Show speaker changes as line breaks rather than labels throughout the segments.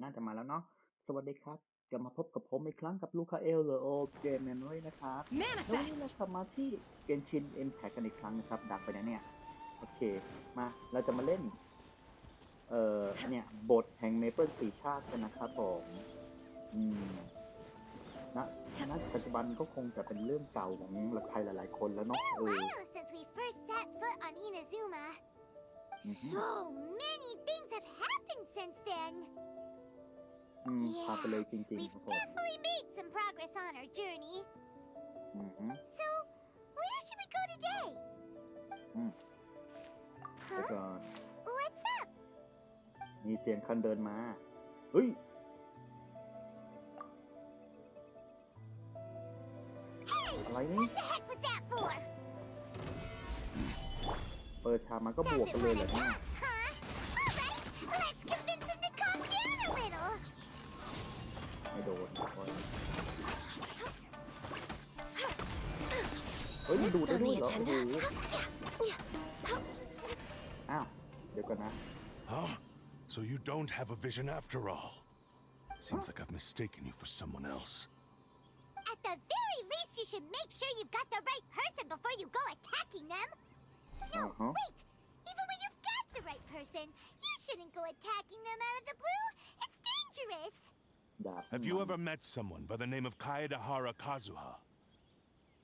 น่าจะมาแล้วเนาะสวัสดีครับกลับมาพบกับผมอีกครั้งกับลูคาเอลโอเกมเมมโมรี่นะครับแล้ววันนี้เรากลับมาที่ Genshin Impact กันอีกครั้งนะครับดักไปนะเนี่ยโอเคมาเราจะมาเล่นเนี่ยบทแห่งเมเปิลสีชาติกันนะครับผมอืมนะณปัจจุบันก็คงจะเป็นเรื่องเก่าของใครหลายๆคนแล้วเนาะ
Since we first set foot on Inazuma. So many things have happened since then.
พาไปเลยจริง
We've
ๆครับผม
definitely made some progress on our journey. So, where should we go today?
แล้วก็
What's up?
มีเสียงคันเดินมาเฮ้ย
Hey!
อะไรนี่
What the heck was that for?
เปิดฉากมาก็บวกกันเลยแหละเนี่ย
Huh? Alright, let's convince him to calm down a little.
ไม่โดนเฮ้ยมันดูดได้ด้วยเหรอโอ้โหอ้าวเดี๋ยวก่อนนะ
Huh? So you don't have a vision after all. Seems like I've mistaken you for someone else.
At the very least, you should make sure you've got the right person before you go attacking them. No, wait. Even when you've got the right person, you shouldn't go attacking them out of the blue. It's dangerous.
Have you ever met someone by the name of Kaedahara Kazuha?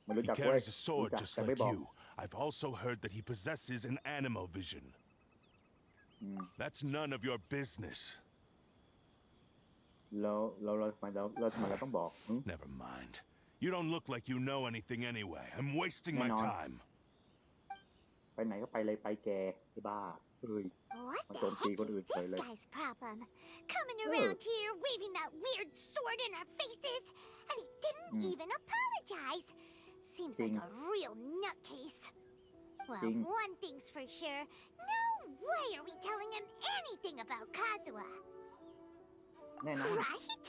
ไม่รู้
He
จักเว้ย
carries a
รู้
sword
จัก
just
แต่ไม่
like
บอก
you. I've also heard that he possesses an animal vision. That's none of your business.
เราทำไมเราต้องบอก
Never mind. You don't look like you know anything anyway. I'm wasting my time.
ไปไหนก็ไปเลยไปแกไอ้บ้าเฮ้ย
What
มา
the
โจมตี
heck
คนอื่น
is
เฉย
this
เลย
guy's problem? Coming around here waving that weird sword in our faces, and he didn't even apologize. Seems like a real nutcase. Well, one thing's for sure. No way are we telling him anything about Kazuha.
แน่นอน
Right?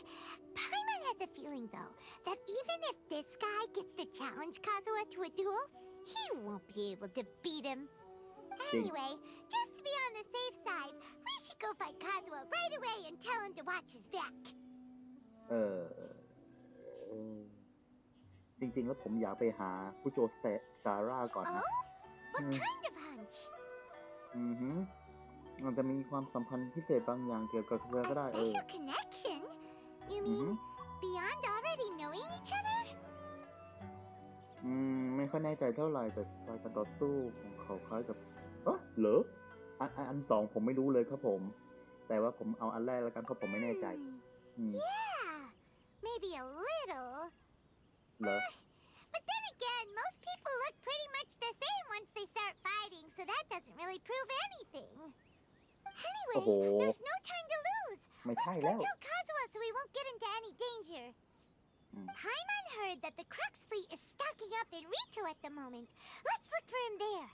Paimon has a feeling, though, that even if this guy gets to challenge Kazuha to a duel, he won't be able to beat him. Anyway, just to be on the safe side, we should go fight Kazuha right away and tell him to watch his back.
จริงๆแล้วผมอยากไปหาผู้โจซาร่าก่อนนะ
Oh? What kind of hunch?
มันจะมีความสัมพันธ์พิเศษบางอย่างเกี่ยวกับเธอก็ได้
A special connection? You mean beyond already knowing each other?
ไม่ค่อยแน่ใจเท่าไหร่แต่สไตล์การต่อสู้ของเขาคล้ายกับเหรออันสองผมไม่รู้เลยครับผมแต่ว่าผมเอาอันแรกแล้วกันเพราะผมไม่แน่ใจ
Yeah, maybe a little.
เหรอ
But then again, most people look pretty much the same once they start fighting, so that doesn't really prove anything. Anyway, there's no time to lose.
ไม่ใช่
Let's
แล้
go
ว
tell Kazuha so we won't get into any danger. Paimon heard that the Crux fleet is stocking up in Rito at the moment. Let's look for him there.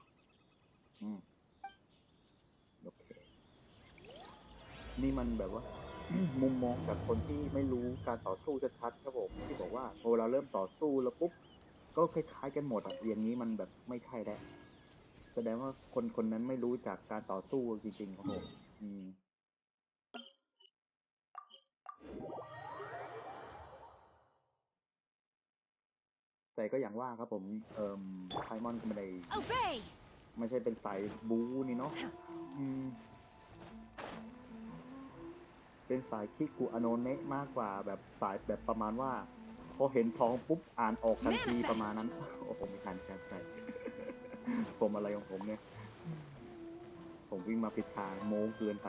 โอเคนี่มันแบบว่า มุมมองจากคนที่ไม่รู้การต่อสู้ชัดๆครับผมที่บอกว่าพอเราเริ่มต่อสู้แล้วปุ๊บก็คล้ายๆกันหมดอ่ะอย่างนี้มันแบบไม่ใช่แล้วแสดงว่าคนนั้นไม่รู้จากการต่อสู้จริงๆครับผมแต่ก็อย่างว่าครับผมไพมอนไม่ใช่เป็นสายบู๊นี่เนาะเป็นสายคิกุอโนเนะมากกว่าแบบสายแบบประมาณว่าพอเห็นทองปุ๊บอ่านออกทันทีประมาณนั้นโอ้โหไม่ทันใช่ผมอะไรของผมเนี่ยผมวิ่งมาผิดทางโม้เกินไป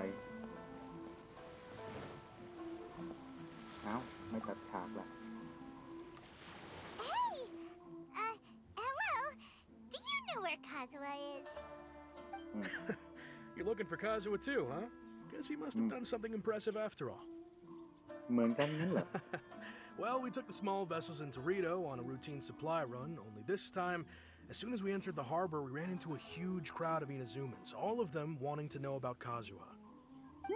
เอ้าไม่ตัดฉากละ
Hey, hello. Do you know where Kazuha is?
You're looking for Kazuha too, huh? Guess he must have done something impressive after all.
เหมือนกันงั้นเหรอ
Well, we took the small vessels into Rito on a routine supply run, only this time, as soon as we entered the harbor, we ran into a huge crowd of Inazumans, all of them wanting to know about Kazuha.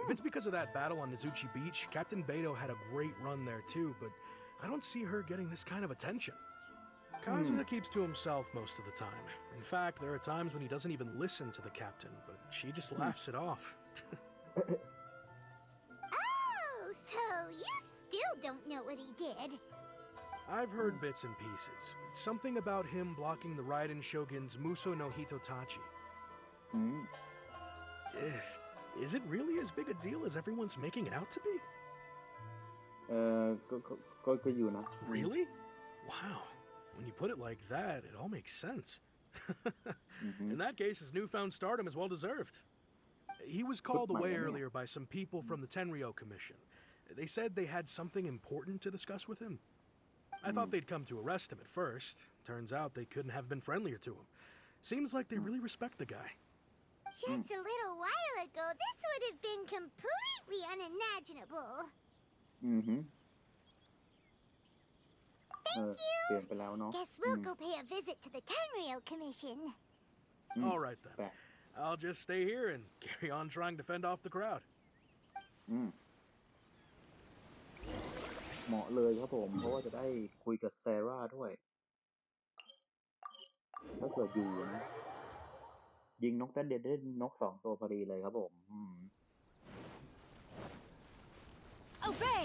If it's because of that battle on Nizuchi Beach, Captain Beto had a great run there too, but I don't see her getting this kind of attention. Kazuha keeps to himself most of the time. In fact, there are times when he doesn't even listen to the captain, but she just laughs it off.
Oh,
I've heard bits and pieces. Something about him blocking the Raiden Shogun's Muso no Hitotachi.
อืม
Is it really as big a deal as everyone's making it out to be?
เออก็อยู่นะ
Really? Wow. When you put it like that, it all makes sense. In that case, his newfound stardom is well deserved. He was called away earlier by some people from the Tenryo Commission. They said they had something important to discuss with him. I thought they'd come to arrest him at first. Turns out they couldn't have been friendlier to him. Seems like they really respect the guy.
Just a little while ago, this would have been completely unimaginable. Thank you.
เปลี่ยนไปแล้วเนาะ
Guess we'll go pay a visit to the Tenryo Commission.
All right then. I'll just stay here and carry on trying to fend off the crowd.
เหมาะเลยครับผมเพราะว่าจะได้คุยกับเซราด้วยถ้าเกิดอยู่นะยิงนกได้ได้นก2 ตัวพอดีเลยครับผม
Obey.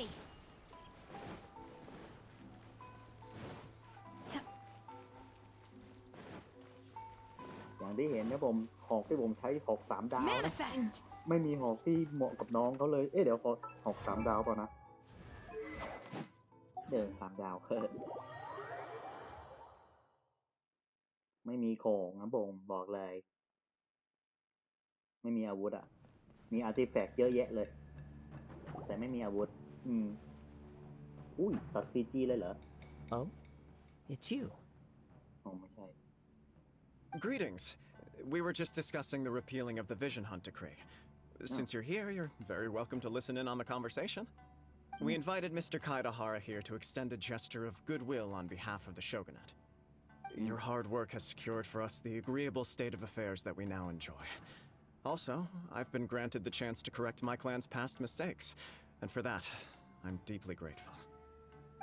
อย่างที่เห็นนะผมหอกที่ผมใช้หอก3 ดาวนะไม่มีหอกที่เหมาะกับน้องเขาเลยเดี๋ยวหอก3 ดาวเปล่านะ3 ดาวไม่มีของนะผมบอกเลยไม่มีอาวุธอ่ะมีอาร์ติแฟกต์เยอะแยะเลยแต่ไม่มีอาวุธอุ้ยตัด CG เลยเหรอ
Oh, it's you.
ไม่ใช่
Greetings. We were just discussing the repealing of the Vision Hunt decree. Since you're here, you're very welcome to listen in on the conversation. We invited Mr. Kaidahara here to extend a gesture of goodwill on behalf of the shogunate. Your hard work has secured for us the agreeable state of affairs that we now enjoy. Also, I've been granted the chance to correct my clan's past mistakes, and for that, I'm deeply grateful.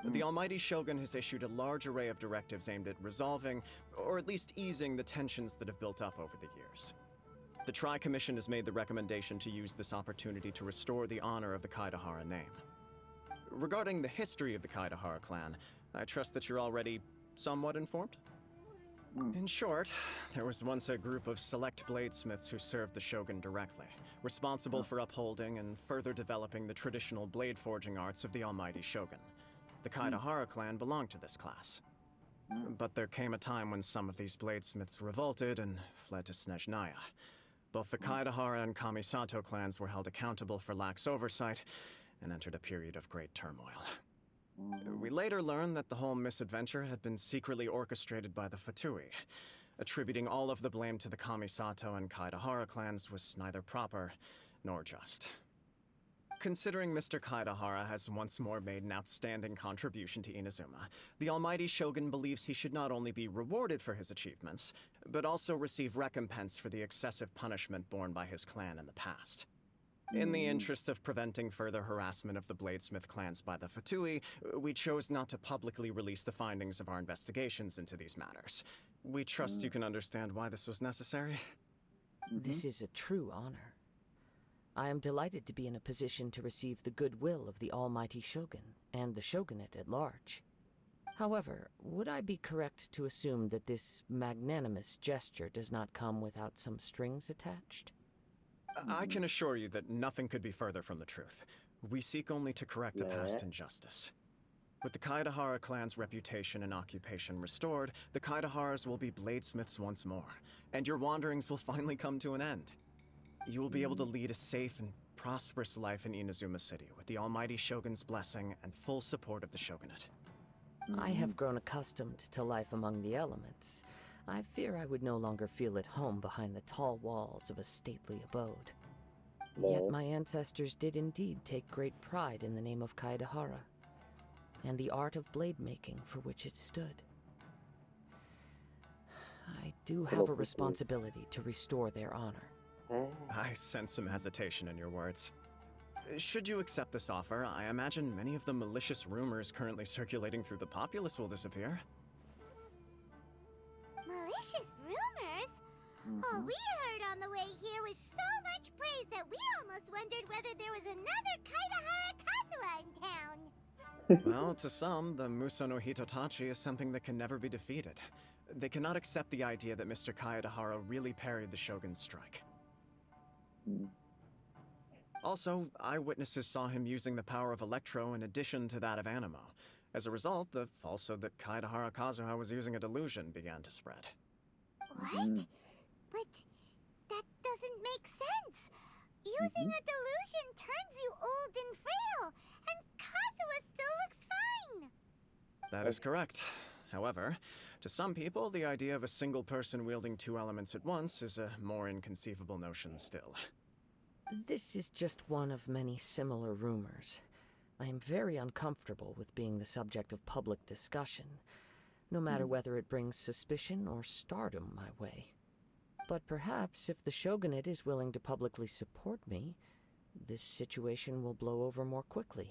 The Almighty Shogun has issued a large array of directives aimed at resolving, or at least easing, the tensions that have built up over the years. The Tri-Commission has made the recommendation to use this opportunity to restore the honor of the Kaidahara name. Regarding the history of the Kaidahara clan, I trust that you're already somewhat informed? In short, there was once a group of select bladesmiths who served the shogun directly, responsible for upholding and further developing the traditional blade forging arts of the Almighty Shogun. The Kaidahara clan belonged to this class. But there came a time when some of these bladesmiths revolted and fled to Snezhnaya. Both the Kaidahara and Kamisato clans were held accountable for lax oversight and entered a period of great turmoil. We later learned that the whole misadventure had been secretly orchestrated by the Fatui. Attributing all of the blame to the Kamisato and Kaidahara clans was neither proper nor just. Considering Mr. Kaidahara has once more made an outstanding contribution to Inazuma, the Almighty Shogun believes he should not only be rewarded for his achievements, but also receive recompense for the excessive punishment borne by his clan in the past. In the interest of preventing further harassment of the Bladesmith clans by the Fatui, we chose not to publicly release the findings of our investigations into these matters. We trust you can understand why this was necessary.
This is a true honor. I am delighted to be in a position to receive the goodwill of the Almighty Shogun and the shogunate at large. However, would I be correct to assume that this magnanimous gesture does not come without some strings attached?
I can assure you that nothing could be further from the truth. We seek only to correct a past injustice. With the Kaidahara clan's reputation and occupation restored, the Kaidaharas will be bladesmiths once more, and your wanderings will finally come to an end. You will be able to lead a safe and prosperous life in Inazuma City with the Almighty Shogun's blessing and full support of the shogunate.
I have grown accustomed to life among the elements. I fear I would no longer feel at home behind the tall walls of a stately abode. Yet my ancestors did indeed take great pride in the name of Kaidahara, and the art of blade making for which it stood. I do have a responsibility to restore their honor.
I sense some hesitation in your words. Should you accept this offer, I imagine many of the malicious rumors currently circulating through the populace will disappear.
Malicious rumors? All we heard on the way here was so much praise that we almost wondered whether there was another Kaidahara Kazuha in town.
Well, to some, the Muso no Hitotachi is something that can never be defeated. They cannot accept the idea that Mr. Kaedahara really parried the Shogun's strike. Also, eyewitnesses saw him using the power of Electro in addition to that of Animo. As a result, the falsehood that Kaedahara Kazuha was using a delusion began to spread.
What? But that doesn't make sense. Using a delusion turns you old and frail, and Kazuha still looks fine.
That is correct. However, to some people, the idea of a single person wielding two elements at once is a more inconceivable notion still.
This is just one of many similar rumors. I am very uncomfortable with being the subject of public discussion, no matter whether it brings suspicion or stardom my way. But perhaps if the shogunate is willing to publicly support me, this situation will blow over more quickly.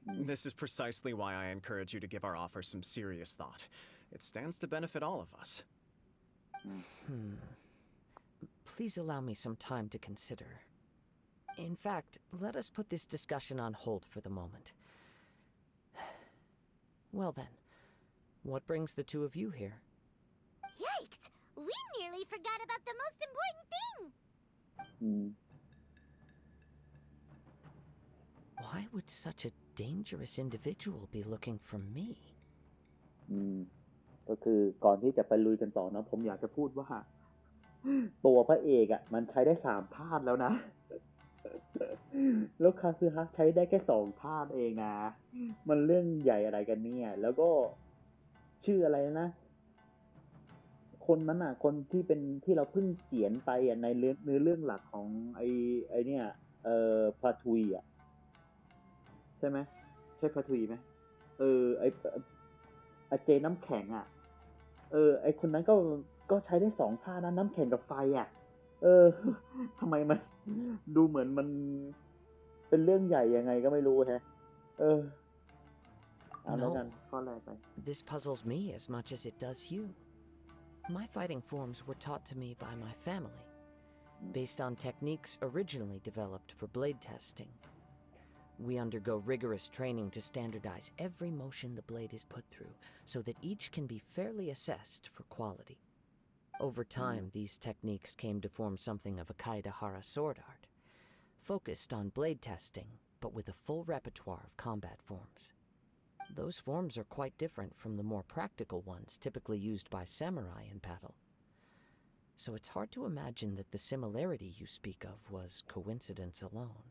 This is precisely why I encourage you to give our offer some serious thought. It stands to benefit all of us.
Please allow me some time to consider. In fact, let us put this discussion on hold for the moment. Well then, what brings the two of you here?
Yikes! We nearly forgot about the most important thing!
Why would such a dangerous individual be looking for me?
ก็คือก่อนที่จะไปลุยกันต่อนะผมอยากจะพูดว่าตัวพระเอกอ่ะมันใช้ได้3 ธาตุแล้วนะ แล้วคาซึฮะใช้ได้แค่2 ธาตุเองนะมันเรื่องใหญ่อะไรกันเนี่ยแล้วก็ชื่ออะไรนะคนนั้นอ่ะคนที่เป็นที่เราเพิ่งเขียนไปอ่ะในเรื่องหลักของไอเนี่ยพาทุยอ่ะใช่ไหมใช่พาทุยไหมไอเจน้ำแข็งอ่ะไอคนนั้นก็ใช้ได้2 ธาตุนะน้ำแข็งกับไฟอ่ะทำไมมันดูเหมือนมันเป็นเรื่องใหญ่ยังไงก็ไม่รู้แฮะเอาแล้วกันข้อแรกไป
This puzzles me as much as it does you. My fighting forms were taught to me by my family, based on techniques originally developed for blade testing. We undergo rigorous training to standardize every motion the blade is put through, so that each can be fairly assessed for quality. Over time, these techniques came to form something of a Kaedahara sword art, focused on blade testing, but with a full repertoire of combat forms. Those forms are quite different from the more practical ones typically used by samurai in battle. So it's hard to imagine that the similarity you speak of was coincidence alone.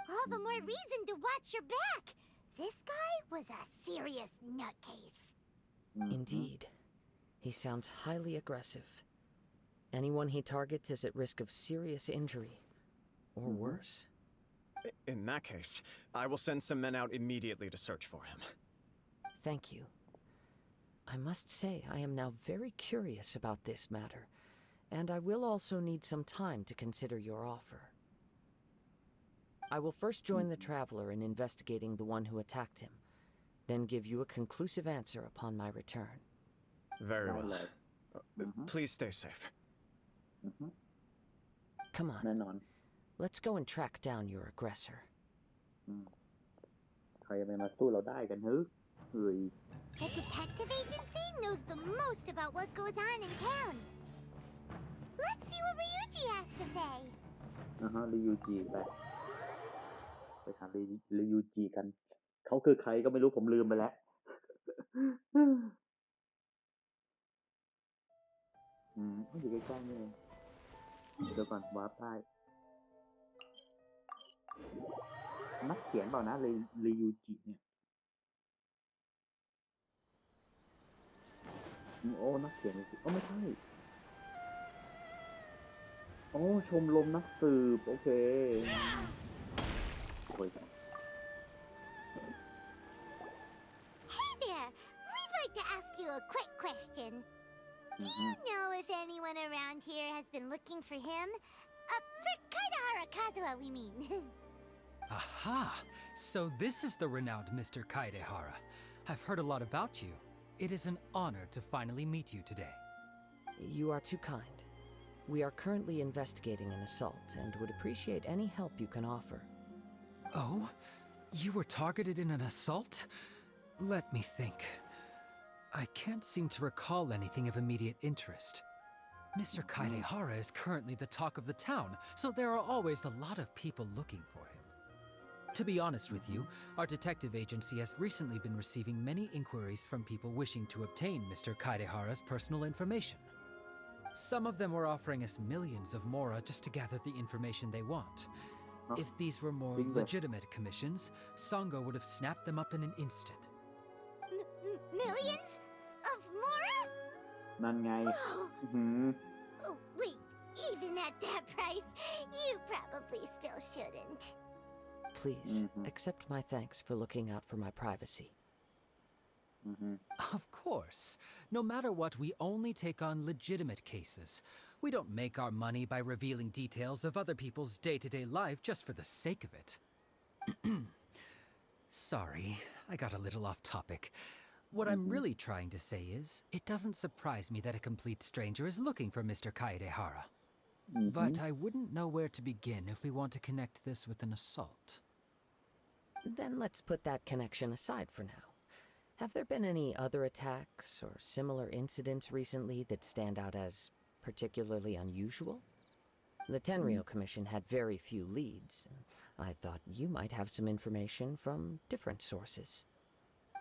All the more reason to watch your back! This guy was a serious nutcase.
Indeed. He sounds highly aggressive. Anyone he targets is at risk of serious injury, or worse.
In that case, I will send some men out immediately to search for him.
Thank you. I must say I am now very curious about this matter, and I will also need some time to consider your offer. I will first join the traveler in investigating the one who attacked him, then give you a conclusive answer upon my return.
Very well. Please stay safe.
Come on. Let's go and track down your aggressor.
ใครจะมาสู้เราได้กันฮึเฮ้ย
The detective agency knows the most about what goes on in town. Let's see what Ryuji has to say.
ริยูจิไปหาริยูจิกันเขาคือใครก็ไม่รู้ผมลืมไปแล้ว อยู่ใกล้ๆนี่เองเดี๋ยวก่อนวาร์ปได้นักเขียนเปล่านะริยูจิเนี่ยโอ้นักเขียนโอ้ไม่ใช่โอ้ชมรมนักสืบโอเคโอ้ย
Hey there! We'd like to ask you a quick question. Do you know if anyone around here has been looking for him? For Kaedahara Kazuha, we mean.
Aha! So this is the renowned Mr. Kaedahara. I've heard a lot about you. It is an honor to finally meet you today.
You are too kind. We are currently investigating an assault and would appreciate any help you can offer.
Oh? You were targeted in an assault? Let me think. I can't seem to recall anything of immediate interest. Mr. Kaidehara is currently the talk of the town, so there are always a lot of people looking for him. To be honest with you, our detective agency has recently been receiving many inquiries from people wishing to obtain Mr. Kaidehara's personal information. Some of them were offering us millions of mora just to gather the information they want. If these were more legitimate commissions, Sango would have snapped them up in an instant.
Millions of mora?
นั่นไง
Oh, wait, even at that price, you probably still shouldn't.
Please, accept my thanks for looking out for my privacy.
Of course. No matter what, we only take on legitimate cases. We don't make our money by revealing details of other people's day-to-day life just for the sake of it. Sorry, I got a little off topic. What I'm really trying to say is, it doesn't surprise me that a complete stranger is looking for Mr. Kaidehara. But I wouldn't know where to begin if we want to connect this with an assault.
Then let's put that connection aside for now. Have there been any other attacks or similar incidents recently that stand out as particularly unusual? The Tenryou Commission had very few leads. I thought you might have some information from different sources.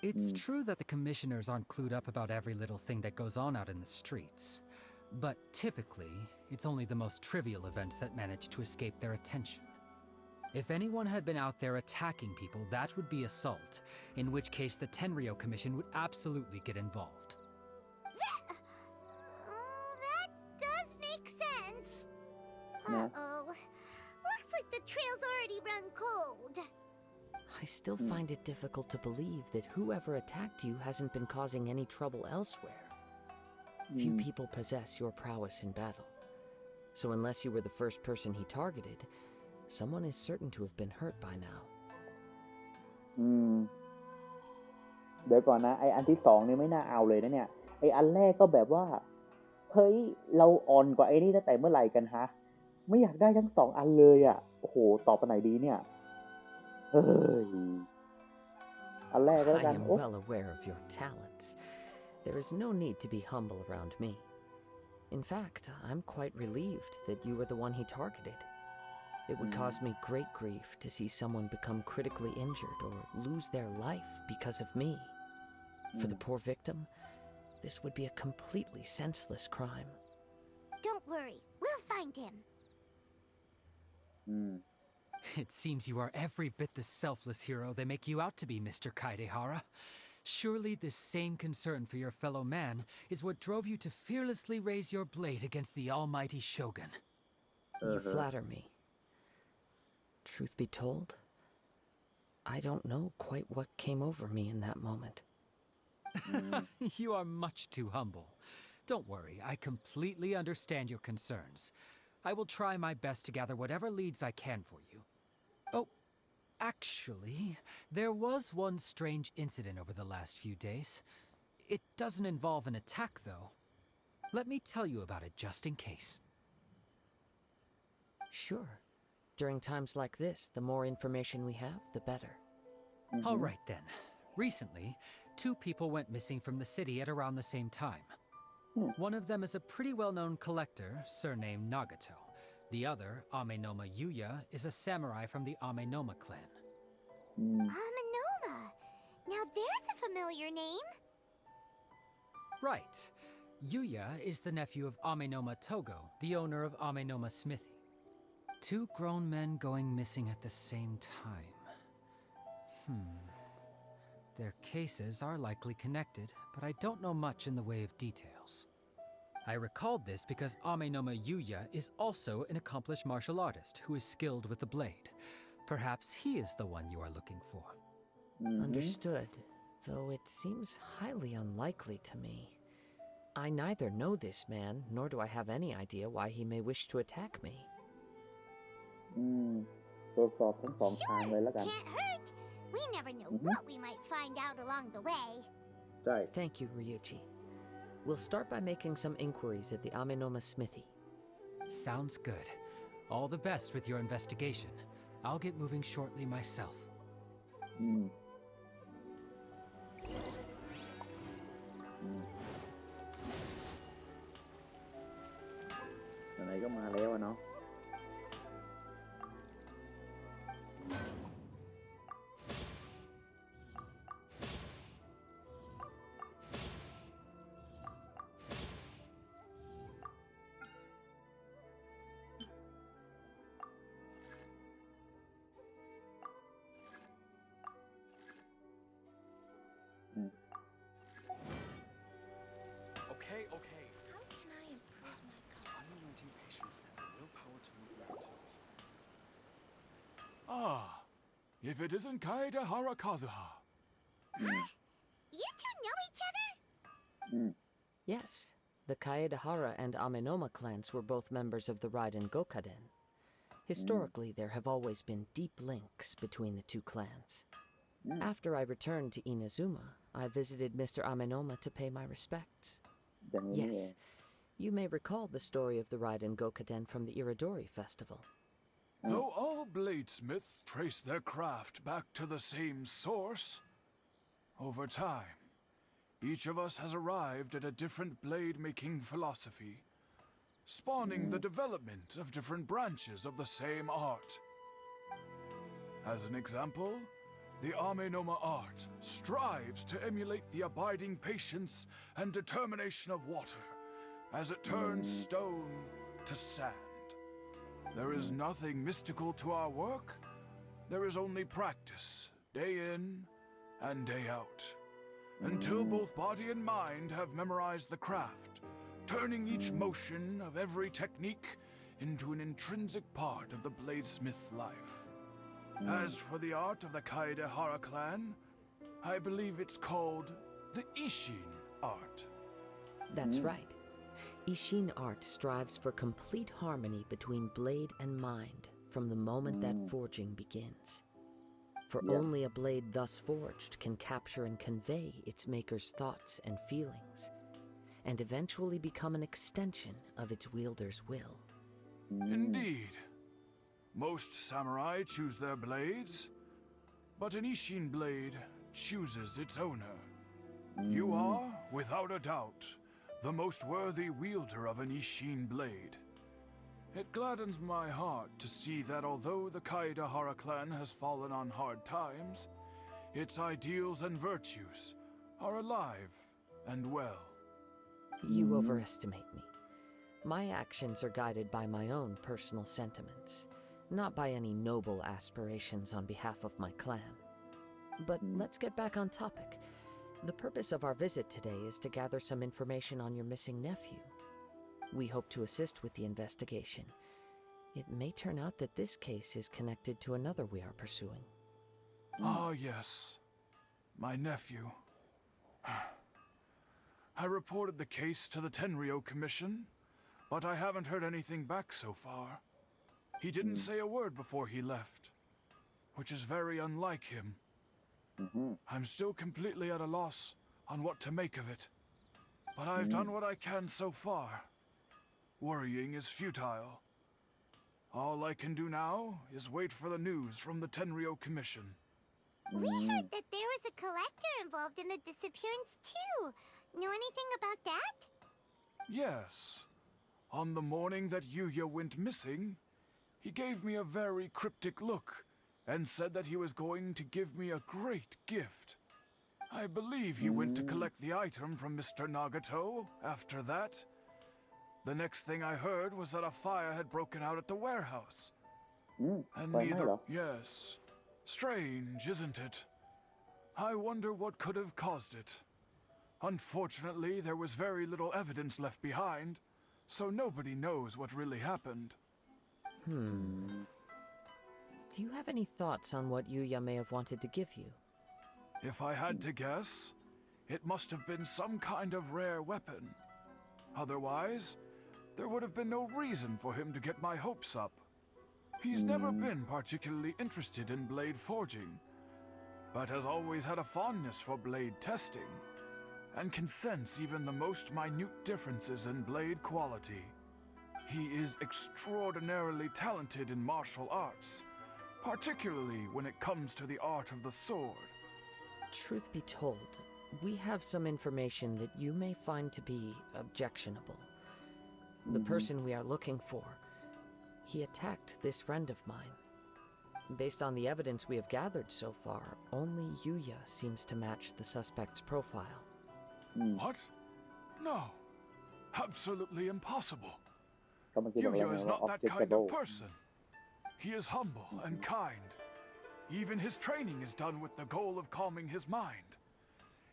It's true that the commissioners aren't clued up about every little thing that goes on out in the streets. But typically, it's only the most trivial events that manage to escape their attention. If anyone had been out there attacking people, that would be assault, in which case the Tenryou Commission would absolutely get involved.
That does make sense. Uh-oh. Looks like the trail's already run cold.
I still find it difficult to believe that whoever attacked you hasn't been causing any trouble elsewhere. Few people possess your prowess in battle. So unless you were the first person he targeted, someone is certain to have been hurt by now.
เดี๋ยวก่อนนะไออันที่สองเนี่ยไม่น่าเอาเลยนะเนี่ยไออันแรกก็แบบว่าเฮ้ยเราอ่อนกว่าไอ้นี่ตั้งแต่เมื่อไหร่กันฮะไม่อยากได้ทั้งสองอันเลยอ่ะโอ้โหตอบไปไหนดีเนี่ยเฮ้ยอันแรกก็แล้ว
I
กัน
am
โอ้
well aware of your talents. There is no need to be humble around me. In fact, I'm quite relieved that you were the one he targeted. It would cause me great grief to see someone become critically injured or lose their life because of me. For the poor victim, this would be a completely senseless crime.
Don't worry, we'll find him.
It seems you are every bit the selfless hero they make you out to be, Mr. Kaidehara. Surely this same concern for your fellow man is what drove you to fearlessly raise your blade against the almighty Shogun.
You flatter me. Truth be told, I don't know quite what came over me in that moment.
You are much too humble. Don't worry, I completely understand your concerns. I will try my best to gather whatever leads I can for you. Oh, actually, there was one strange incident over the last few days. It doesn't involve an attack, though. Let me tell you about it just in case.
Sure. During times like this, the more information we have, the better.
All right, then. Recently, 2 people went missing from the city at around the same time. One of them is a pretty well-known collector, surnamed Nagato. The other, Amenoma Yuya, is a samurai from the Amenoma clan.
Amenoma! Now there's a familiar name.
Right. Yuya is the nephew of Amenoma Togo, the owner of Amenoma Smithy. 2 grown men going missing at the same time. Their cases are likely connected, but I don't know much in the way of details. I recalled this because Amenoma Yuya is also an accomplished martial artist who is skilled with the blade. Perhaps he is the one you are looking for.
Understood, though it seems highly unlikely to me. I neither know this man, nor do I have any idea why he may wish to attack me.
ตรวจสอบทั้งสองทางเลยแล้วกัน
Can't hurt. We never know what we might find out along the way.
ใช่
Thank you, Ryuji. We'll start by making some inquiries at the Amenoma Smithy.
Sounds good. All the best with your investigation. I'll get moving shortly myself.
อืมอืมไหนๆก็มาแล้วอะเนาะอืม
Okay, okay.
How can I improve my color?
Unrelenting patience and the willpower to move mountains.
Ah, if it isn't Kaedehara Kazuha.
You two know each other?
อืม
Yes, the Kaedehara and Amenoma clans were both members of the Raiden Gokaden. Historically, there have always been deep links between the two clans. After I returned to Inazuma, I visited Mr. Amenoma to pay my respects.
อย่างนี้นี่เอง
Yes, you may recall the story of the Raiden Gokaden from the Iridori Festival.
Though all bladesmiths trace their craft back to the same source, over time, each of us has arrived at a different blade-making philosophy, spawning the development of different branches of the same art. As an example, the Amenoma art strives to emulate the abiding patience and determination of water as it turns stone to sand. There is nothing mystical to our work. There is only practice, day in and day out, until both body and mind have memorized the craft, turning each motion of every technique into an intrinsic part of the bladesmith's life. As for the art of the Kaedehara clan, I believe it's called the Ishin art.
That's right. Ishin art strives for complete harmony between blade and mind from the moment that forging begins. For only a blade thus forged can capture and convey its maker's thoughts and feelings, and eventually become an extension of its wielder's will.
Indeed. Most samurai choose their blades, but an Ishin blade chooses its owner. You are, without a doubt, the most worthy wielder of an Ishin blade. It gladdens my heart to see that although the Kaedehara clan has fallen on hard times, its ideals and virtues are alive and well.
You overestimate me. My actions are guided by my own personal sentiments, not by any noble aspirations on behalf of my clan. But let's get back on topic. The purpose of our visit today is to gather some information on your missing nephew. We hope to assist with the investigation. It may turn out that this case is connected to another we are pursuing.
Ah, yes. My nephew. I reported the case to the Tenryo Commission, but I haven't heard anything back so far. He didn't say a word before he left, which is very unlike him. I'm still completely at a loss on what to make of it, but I've done what I can so far. Worrying is futile. All I can do now is wait for the news from the Tenryo Commission.
We heard that there was a collector involved in the disappearance too. Know anything about that?
Yes. On the morning that Yuya went missing, he gave me a very cryptic look and said that he was going to give me a great gift. I believe he went to collect the item from Mr. Nagato after that. The next thing I heard was that a fire had broken out at the warehouse. And neither... Yes. Strange, isn't it? I wonder what could have caused it. Unfortunately, there was very little evidence left behind, so nobody knows what really happened.
Do you have any thoughts on what Yuya may have wanted to give you?
If I had to guess, it must have been some kind of rare weapon. Otherwise, there would have been no reason for him to get my hopes up. He's never been particularly interested in blade forging, but has always had a fondness for blade testing, and can sense even the most minute differences in blade quality. He is extraordinarily talented in martial arts, particularly when it comes to the art of the sword.
Truth be told, we have some information that you may find to be objectionable. The person we are looking for, he attacked this friend of mine. Based on the evidence we have gathered so far, only Yuya seems to match the suspect's profile.
What? No. Absolutely impossible.
ก็เมื่อกี้บอกแล้ว
Yuya
ไง
is
ว่า
not that kind of
objectable
person. He is humble and kind. Even his training is done with the goal of calming his mind.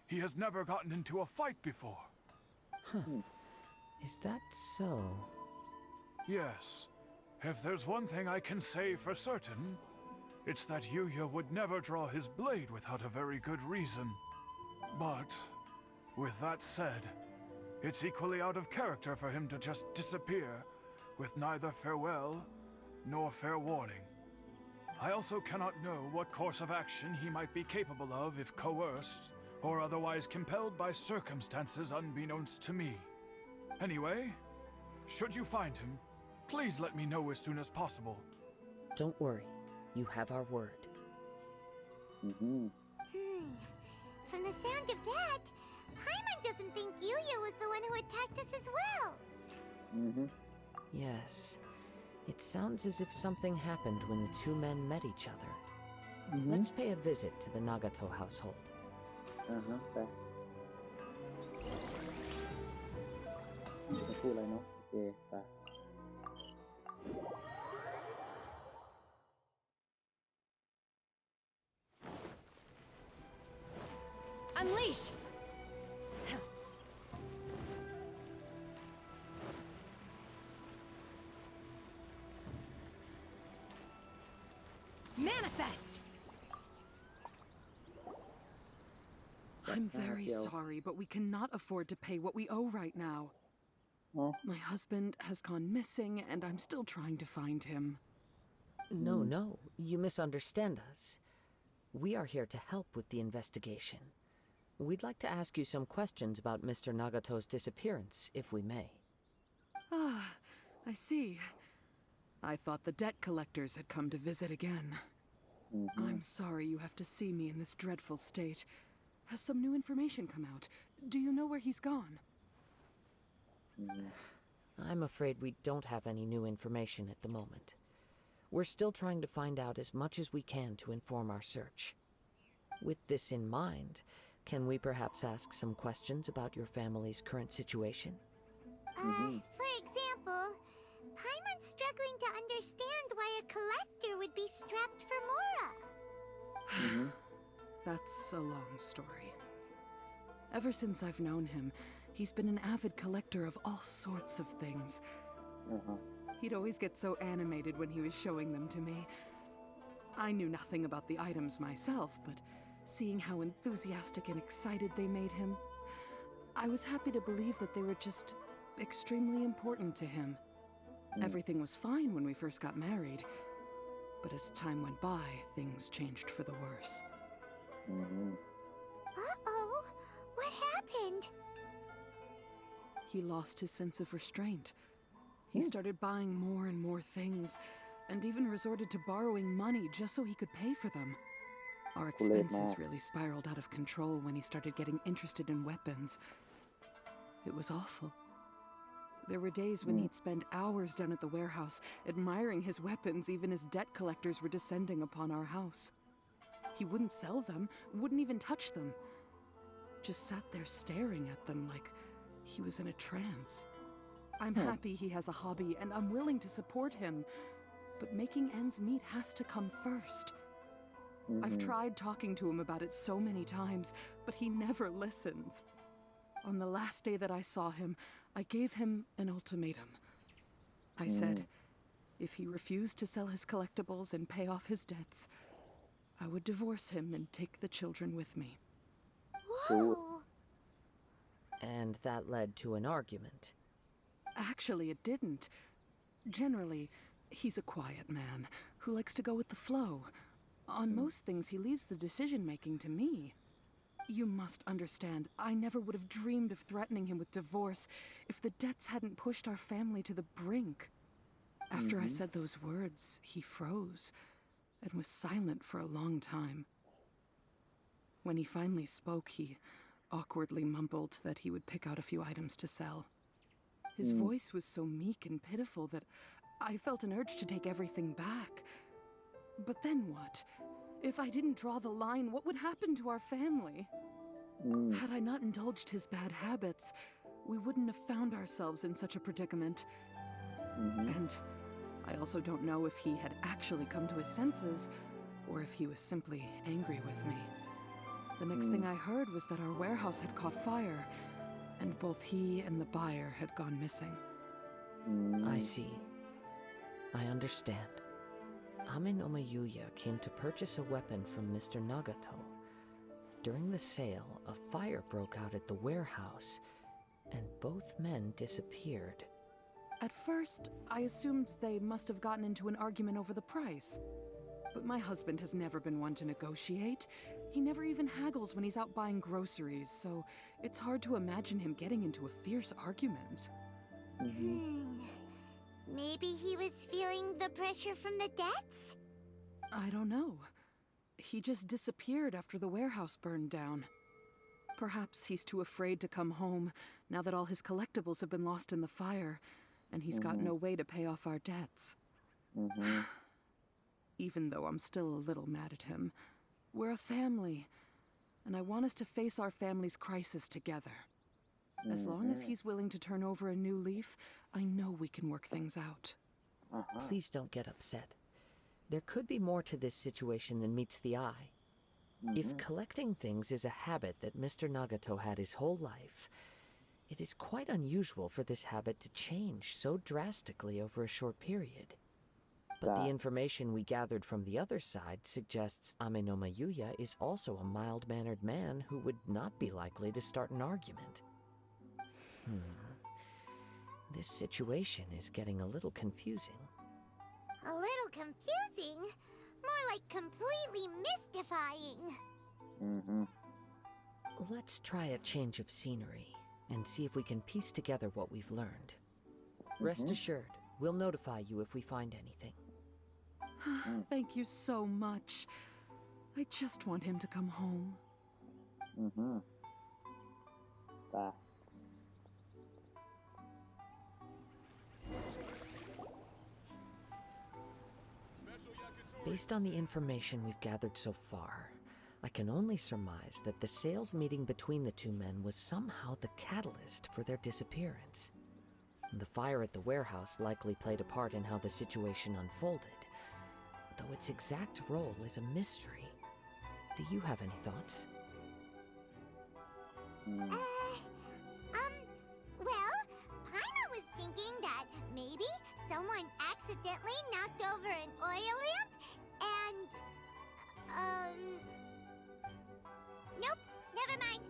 He has never gotten into a fight before.
Huh. Is that so?
Yes. If there's one thing I can say for certain, it's that Yuya would never draw his blade without a very good reason. But, with that said, it's equally out of character for him to just disappear, with neither farewell nor fair warning. I also cannot know what course of action he might be capable of if coerced, or otherwise compelled by circumstances unbeknownst to me. Anyway, should you find him, please let me know as soon as possible.
Don't worry, you have our word.
From the sound of that, Paimon doesn't think Yuya was the one who attacked us as well.
Yes. It sounds as if something happened when the two men met each other. Let's pay a visit to the Nagato household.
ไปไม่พูดอะไรเนาะโอเคไป
Unleash! Manifest!
I'm very sorry, but we cannot afford to pay what we owe right now. My husband has gone missing, and I'm still trying to find him.
No, you misunderstand us. We are here to help with the investigation. We'd like to ask you some questions about Mr. Nagato's disappearance, if we may.
Ah, I see. I thought the debt collectors had come to visit again. I'm sorry you have to see me in this dreadful state. Has some new information come out? Do you know where he's gone?
I'm afraid we don't have any new information at the moment. We're still trying to find out as much as we can to inform our search. With this in mind, can we perhaps ask some questions about your family's current situation?
For example, Paimon's struggling to understand why a collector would be strapped for Mora.
That's a long story. Ever since I've known him, he's been an avid collector of all sorts of things. He'd always get so animated when he was showing them to me. I knew nothing about the items myself, but seeing how enthusiastic and excited they made him, I was happy to believe that they were just extremely important to him. Everything was fine when we first got married, but as time went by, things changed for the worse.
Uh-oh, what happened?
He lost his sense of restraint. He started buying more and more things, and even resorted to borrowing money just so he could pay for them. Our expenses really spiraled out of control when he started getting interested in weapons. It was awful. There were days when he'd spend hours down at the warehouse, admiring his weapons even as debt collectors were descending upon our house. He wouldn't sell them, wouldn't even touch them. Just sat there staring at them like he was in a trance. I'm happy he has a hobby, and I'm willing to support him, but making ends meet has to come first. I've tried talking to him about it so many times, but he never listens. On the last day that I saw him, I gave him an ultimatum. I said, if he refused to sell his collectibles and pay off his debts, I would divorce him and take the children with me.
Whoa!
And that led to an argument.
Actually, it didn't. Generally, he's a quiet man who likes to go with the flow. On most things, he leaves the decision-making to me. You must understand, I never would have dreamed of threatening him with divorce if the debts hadn't pushed our family to the brink. After I said those words, he froze,
and was silent for a long time. When he finally spoke, he awkwardly mumbled that he would pick out a few items to sell. His voice was so meek and pitiful that I felt an urge to take everything back. But then what? If I didn't draw the line, what would happen to our family? Had I not indulged his bad habits, we wouldn't have found ourselves in such a predicament. And I also don't know if he had actually come to his senses, or if he was simply angry with me. The next thing I heard was that our warehouse had caught fire, and both he and the buyer had gone missing.
I see. I understand. Ame no Mayuya came to purchase a weapon from Mr. Nagato. During the sale, a fire broke out at the warehouse, and both men disappeared.
At first, I assumed they must have gotten into an argument over the price. But my husband has never been one to negotiate. He never even haggles when he's out buying groceries, so it's hard to imagine him getting into a fierce argument.
Maybe he was feeling the pressure from the debts?
I don't know. He just disappeared after the warehouse burned down. Perhaps he's too afraid to come home now that all his collectibles have been lost in the fire, and he's got no way to pay off our debts. Even though I'm still a little mad at him, we're a family, and I want us to face our family's crisis together. As long as he's willing to turn over a new leaf, I know we can work things out.
Please don't get upset. There could be more to this situation than meets the eye. If collecting things is a habit that Mr. Nagato had his whole life, it is quite unusual for this habit to change so drastically over a short period. But the information we gathered from the other side suggests Ame no Mayuya is also a mild-mannered man who would not be likely to start an argument. This situation is getting a little confusing.
A little confusing? More like completely mystifying.
Let's try a change of scenery and see if we can piece together what we've learned. Rest assured, we'll notify you if we find anything.
Thank you so much. I just want him to come home.
Based on the information we've gathered so far, I can only surmise that the sales meeting between the two men was somehow the catalyst for their disappearance. The fire at the warehouse likely played a part in how the situation unfolded, though its exact role is a mystery. Do you have any thoughts?
Well, Paimon was thinking that maybe someone accidentally knocked over an oil lamp and, nope, never mind.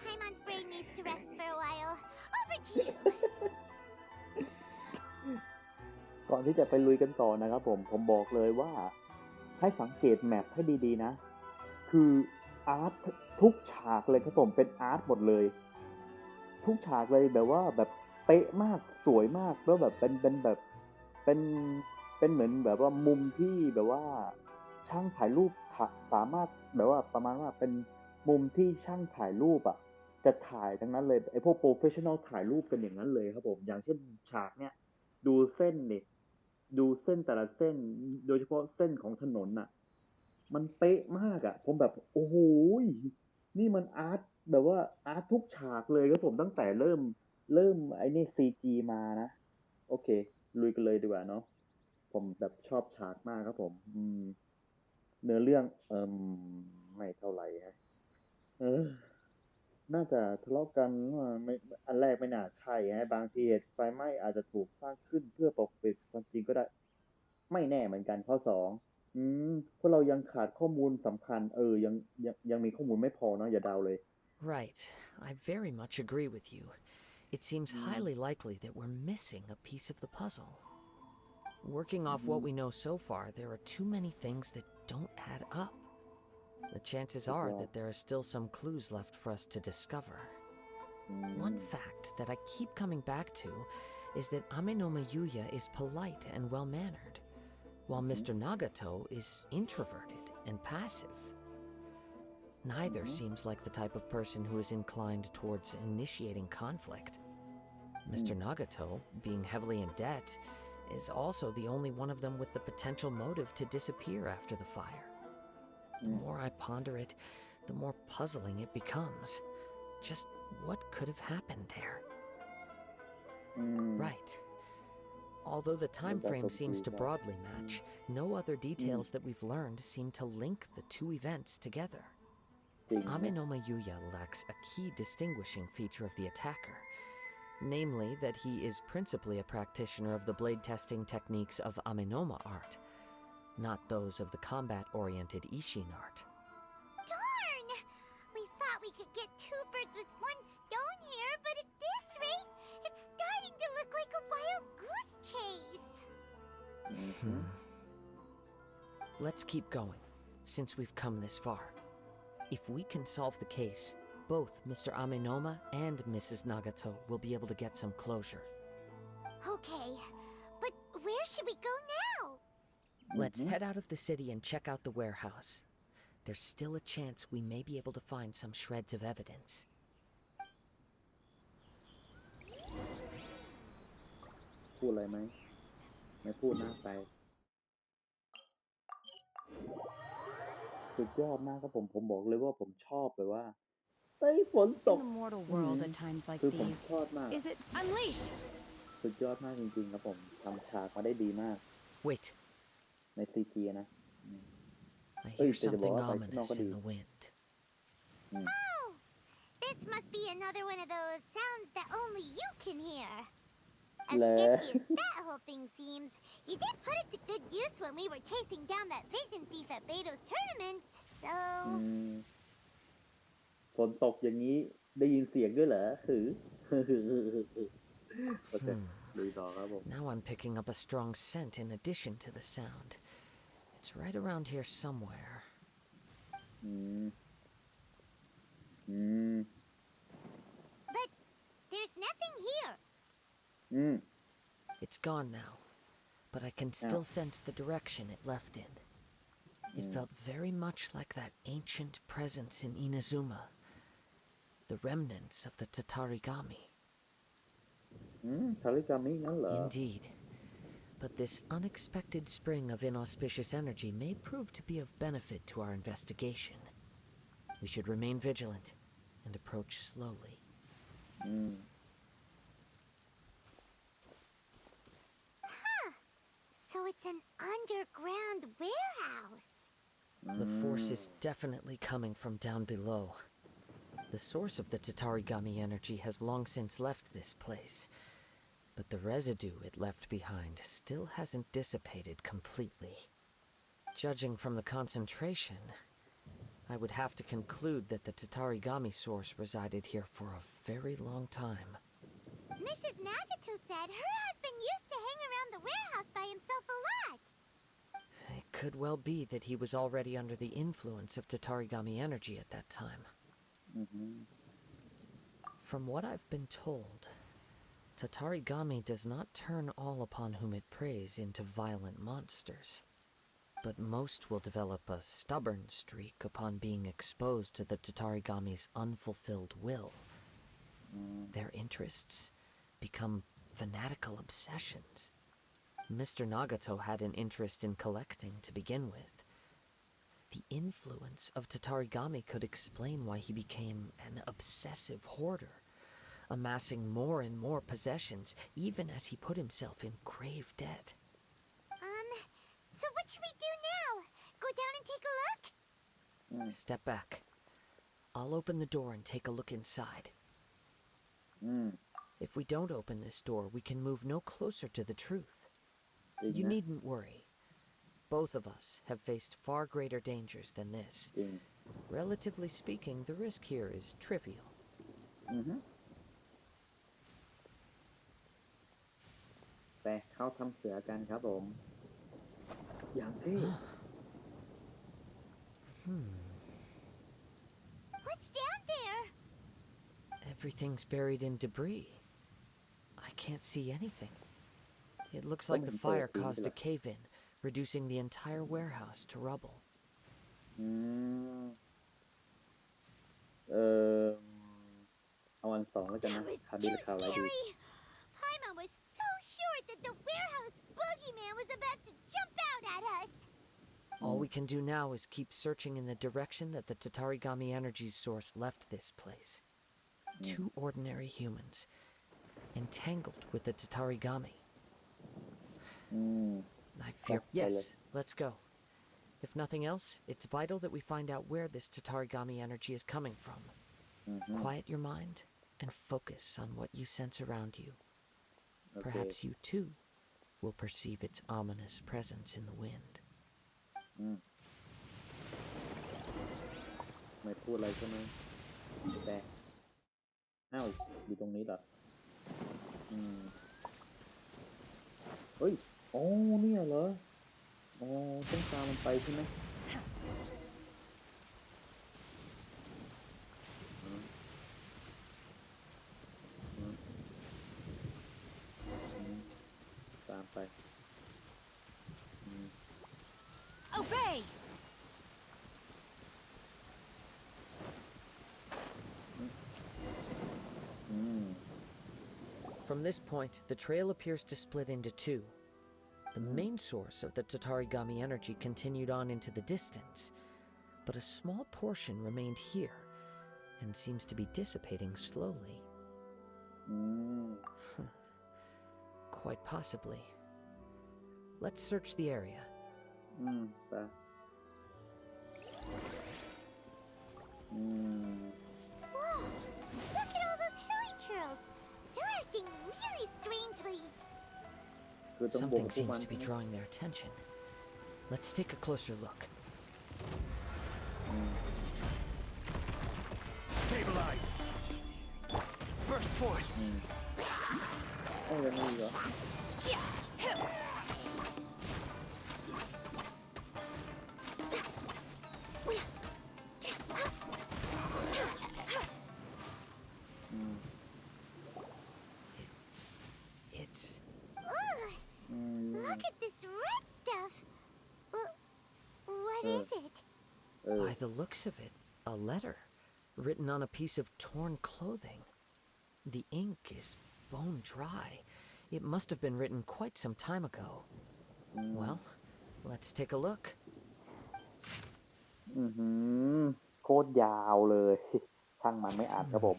Paimon's brain needs to rest for a while. Over to you.
ก่อนที่จะไปลุยกันต่อนะครับผมบอกเลยว่าให้สังเกตแมปให้ดีๆนะคืออาร์ตทุกฉากเลยครับผมเป็นอาร์ตหมดเลยทุกฉากเลยแบบว่าแบบเป๊ะมากสวยมากแล้วแบบเป็นแบบเป็นเหมือนแบบว่ามุมที่แบบว่าช่างถ่ายรูปสามารถแบบว่าประมาณว่าเป็นมุมที่ช่างถ่ายรูปจะถ่ายทั้งนั้นเลยไอ้พวกโปรเฟสชั่นอลถ่ายรูปกันอย่างนั้นเลยครับผมอย่างเช่นฉากเนี้ยดูเส้นนี่ดูเส้นแต่ละเส้นโดยเฉพาะเส้นของถนนมันเป๊ะมากผมแบบโอ้โหนี่มันอาร์ตแบบว่าอาร์ตทุกฉากเลยครับผมตั้งแต่เริ่มไอ้นี่ซีจีมานะโอเคลุยกันเลยดีกว่าเนาะผมแบบชอบฉากมากครับผมเนื้อเรื่องไม่เท่าไหร่ฮะน่าจะทะเลาะกันว่าไม่อันแรกไม่น่าใช่ฮะบางทีเหตุไฟไหม้อาจจะถูกสร้างขึ้นเพื่อปกปิดความจริงก็ได้ไม่แน่เหมือนกันข้อสองพวกเรายังขาดข้อมูลสำคัญยังมีข้อมูลไม่พอเนาะอย่าเดาเลย
Right. I very much agree with you. It seems highly likely that we're missing a piece of the puzzle. Working off what we know so far, there are too many things that don't add up. The chances are that there are still some clues left for us to discover. One fact that I keep coming back to is that Ame no Mayuya is polite and well-mannered. while Mr. Nagato is introverted and passive. Neither seems like the type of person who is inclined towards initiating conflict. Mr. Nagato, being heavily in debt, is also the only one of them with the potential motive to disappear after the fire. The more I ponder it, the more puzzling it becomes. Just what could have happened there? Right. Although the time frame seems to broadly match, no other details that we've learned seem to link the two events together. Amenoma Yuya lacks a key distinguishing feature of the attacker, namely that he is principally a practitioner of the blade testing techniques of Amenoma art, not those of the combat-oriented Ishin art.
Darn! We thought we could get two birds with one stone here, but at this rate, it's starting to look like a wild goose chase.
Let's keep going, since we've come this far. If we can solve the case, both Mr. Amenoma and Mrs. Nagato will be able to get some closure.
Okay, but where should we go now?
Let's head out of the city and check out the warehouse. There's still a chance we may be able to find some shreds of evidence.
พูดอะไรไหมไม่พูดนะไปสุดยอดมากครับผมบอกเลยว่าผมชอบเลยว่าเฮ้ยฝนต
In
ก
the mortal world at times like
คือผม
these,
ชอบมาก
is it unleash?
สุดยอดมากจริงๆครับผมทำฉากมาได้ดีมาก
Wait,
ในซีจีนะ
I
Hey,
hear
did the
something
ball like
ominous
nobody-
in the wind.
Oh! This must be another one of those sounds that only you can hear. As sketchy as that whole thing seems, you did put it to good use when we were chasing down that vision thief at Beto's tournament, so...
ฝนตกอย่างนี้ได้ยินเสียงด้วยเหรอหือ โอเคลุยต่อครับผม
Now I'm picking up a strong scent in addition to the sound. It's right around here somewhere.
But there's nothing here.
It's gone now, but I can still sense the direction it left in. It felt very much like that ancient presence in Inazuma, the remnants of the Tatarigami.
ทาริกามิงั้นเหรอ
Indeed. But this unexpected spring of inauspicious energy may prove to be of benefit to our investigation. We should remain vigilant and approach slowly.
Huh. So it's an underground warehouse.
The force is definitely coming from down below. The source of the Tatarigami energy has long since left this place, but the residue it left behind still hasn't dissipated completely. Judging from the concentration, I would have to conclude that the Tatarigami source resided here for a very long time.
Mrs. Nagato said her husband used to hang around the warehouse by himself a lot.
It could well be that he was already under the influence of Tatarigami energy at that time. From what I've been told, Tatarigami does not turn all upon whom it preys into violent monsters, but most will develop a stubborn streak upon being exposed to the Tatarigami's unfulfilled will. Their interests become fanatical obsessions. Mr. Nagato had an interest in collecting to begin with. The influence of Tatarigami could explain why he became an obsessive hoarder, amassing more and more possessions, even as he put himself in grave debt.
So what should we do now? Go down and take a look?
Step back. I'll open the door and take a look inside. If we don't open this door, we can move no closer to the truth. You needn't worry. Both of us have faced far greater dangers than this. Relatively speaking, the risk here is trivial.
ไปเข้าทำเสือกันครับผม อย่างเท่
What's down there?
Everything's buried in debris. I can't see anything. It looks like the fire caused a cave-in, reducing the entire warehouse to rubble.
อืมเออเอาอันสองแล้วกัน
That
นะ
was
ข่าวดี
too
หรือข่าวร้ายดี
scary. Paimon was so sure that the warehouse boogeyman was about to jump out at us.
All we can do now is keep searching in the direction that the Tatarigami energy source left this place. Two ordinary humans, entangled with the Tatarigami.
อืม
I fear...
Okay,
Yes,
let's-
let's go. If nothing else, it's vital that we find out where this Tatarigami energy is coming from.
อืม
Quiet your mind and focus on what you sense around you.
โอเค
Perhaps you too will perceive its ominous presence in the wind.
อืมไม่พูดอะไรใช่ไหมแต่อ้าวอยู่ตรงนี้เหรออืมเฮ้ยอ๋อเนี่ยเหรออ๋อต้องตามมันไปใช่ไหมอืมอืมอืมตามไปอืม
Obey!
อืม
From this point, the trail appears to split into two. The main source of the Tatarigami energy continued on into the distance, but a small portion remained here and seems to be dissipating slowly.
อืม
Quite possibly. Let's search the area.
อืมไปอืม
Whoa! Look at all those hilly churls. They're acting really strangely.
คือต้องบวก
Something
กับพวกมั
seems
น
to be drawing their attention. Let's take a closer look.
อืม
Stabilize. Burst forth.
อืมเอ้ยยังมีอีกเหรอ อืม
It's...
Ugh,
อืม
look at this red stuff. What is it?
เออ
By the looks of it, a letter written on a piece of torn clothing. The ink is bone dry. It must have been written quite some time ago.
อืม
Well, let's take a look.
อือหือโคตรยาวเลย ช่างมันไม่อ่านครับผม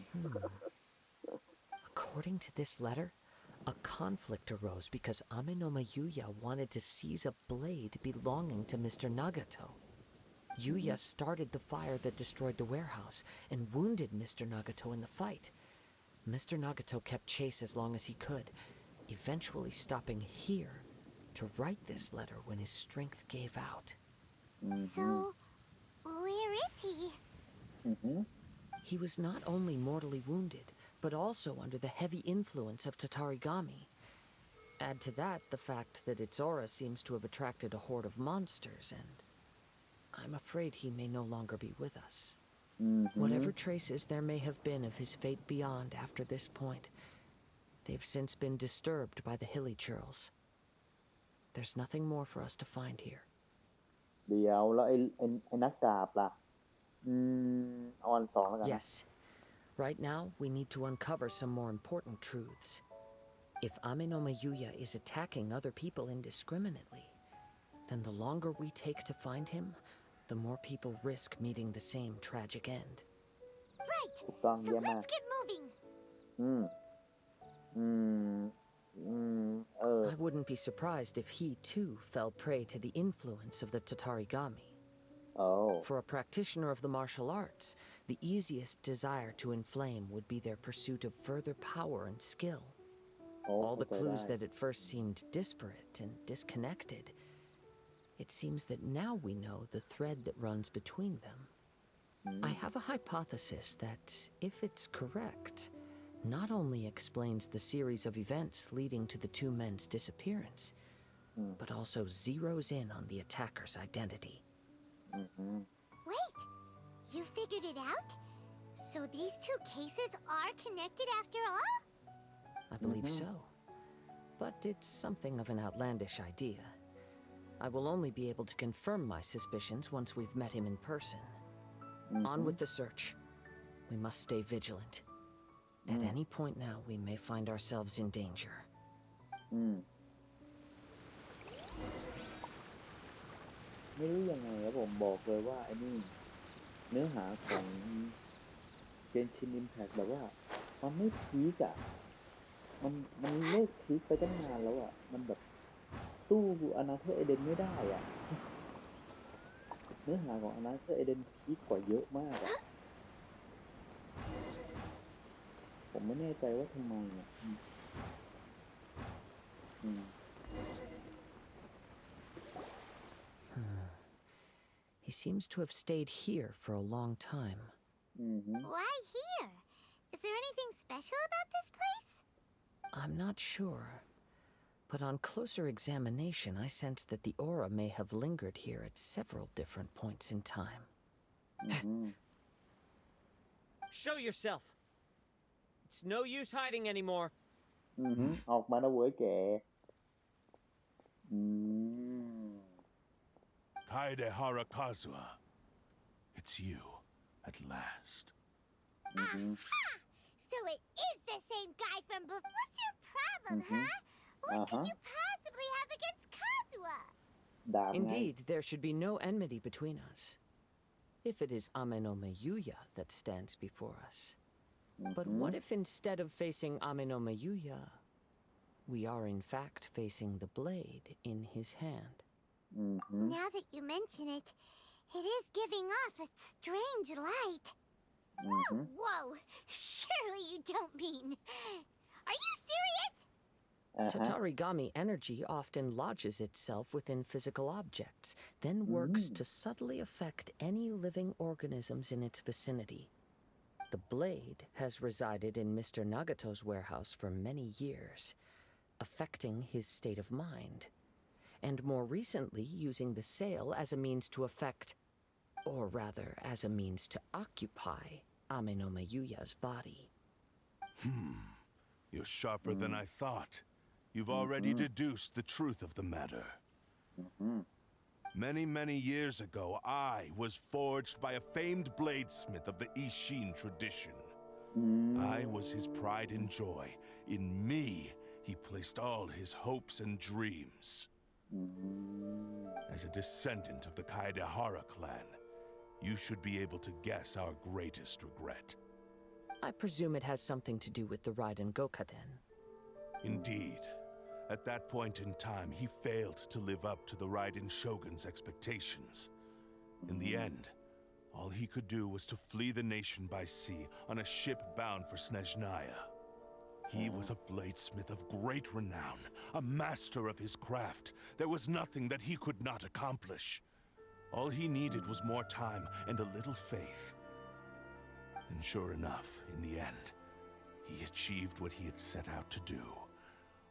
According to this letter, a conflict arose because Amenoma Yuya wanted to seize a blade belonging to Mr. Nagato. Yuya started the fire that destroyed the warehouse and wounded Mr. Nagato in the fight. Mr. Nagato kept chase as long as he could, eventually stopping here to write this letter when his strength gave out.
อือหือ
So, where is he?
อือหือ
He was not only mortally wounded, but also under the heavy influence of Tatarigami. Add to that the fact that its aura seems to have attracted a horde of monsters, and I'm afraid he may no longer be with us.
อือหือ
Whatever traces there may have been of his fate beyond after this point, they've since been disturbed by the hilly churls. There's nothing more for us to find here.
เดี๋ยวแล้วไอ้นักดาบล่ะ อืมเอาอันสองแล้วกันนะ
Yes. Right now, we need to uncover some more important truths. If Amenoma Yuya is attacking other people indiscriminately, then the longer we take to find him, the more people risk meeting the same tragic end.
Right.
ถูกต้อง
So
เยี่ยมมาก
let's get moving.
อืม อืม อืม เออ
I wouldn't be surprised if he too fell prey to the influence of the Tatarigami.
โอ้
For a practitioner of the martial arts, the easiest desire to inflame would be their pursuit of further power and skill.
โอ้
All
เข้า
the
ใจได้
clues that at first seemed disparate and disconnected, it seems that now we know the thread that runs between them.
อืม
I have a hypothesis that, if it's correct, not only explains the series of events leading to the two men's disappearance,
อืม
but also zeroes in on the attacker's identity.
อือหือ
Wait, you figured it out? So these two cases are connected after all?
I believe so. But it's something of an outlandish idea. I will only be able to confirm my suspicions once we've met him in person. On with the search. We must stay vigilant. At any point now, we may find ourselves in danger.
ไม่รู้ยังไงครับผมบอกเลยว่าไอ้นี่เนื้อหาของ Genshin Impact แบบว่ามันไม่พีคอ่ะมันเลิกพีคไปตั้งนานแล้วอ่ะมันแบบสู้อนาเธอร์เอเดนไม่ได้อ่ะเนื้อหาของอนาเธอร์เอเดนพีคกว่าเยอะมากอ่ะผมไม่แน่ใจว่าทำไมอ่ะ
He seems to have stayed here for a long time.
Why here? Is there anything special about this place?
I'm not sure. But on closer examination, I sense that the aura may have lingered here at several different points in time.
Show yourself! It's no use hiding anymore.
ออกมาแล้วเว้ยแก
Kaedehara Kazuha, it's you, at last.
Aha! So it is the same guy from before. What's your problem, huh? What could you possibly have against Kazuha?
Indeed, there should be no enmity between us. If it is Ame no Meyuya that stands before us. But what if instead of facing Ame no Meyuya, we are in fact facing the blade in his hand?
Now that you mention it, it is giving off a strange light. Whoa! Surely you don't mean... Are you serious?
Tatarigami energy often lodges itself within physical objects, then works to subtly affect any living organisms in its vicinity. The blade has resided in Mr. Nagato's warehouse for many years, affecting his state of mind, and more recently using the sale as a means to affect, or rather as a means to occupy, Ame no Meyuya's body.
You're sharper than I thought. You've already deduced the truth of the matter. Many, many years ago, I was forged by a famed bladesmith of the Ishin tradition. I was his pride and joy. In me, he placed all his hopes and dreams. As a descendant of the Kaedehara clan, you should be able to guess our greatest regret.
I presume it has something to do with the Raiden Gokaden.
Indeed. At that point in time, he failed to live up to the Raiden Shogun's expectations. In the end, all he could do was to flee the nation by sea on a ship bound for Snezhnaya. He was a bladesmith of great renown, a master of his craft. There was nothing that he could not accomplish. All he needed was more time and a little faith. And sure enough, in the end, he achieved what he had set out to do.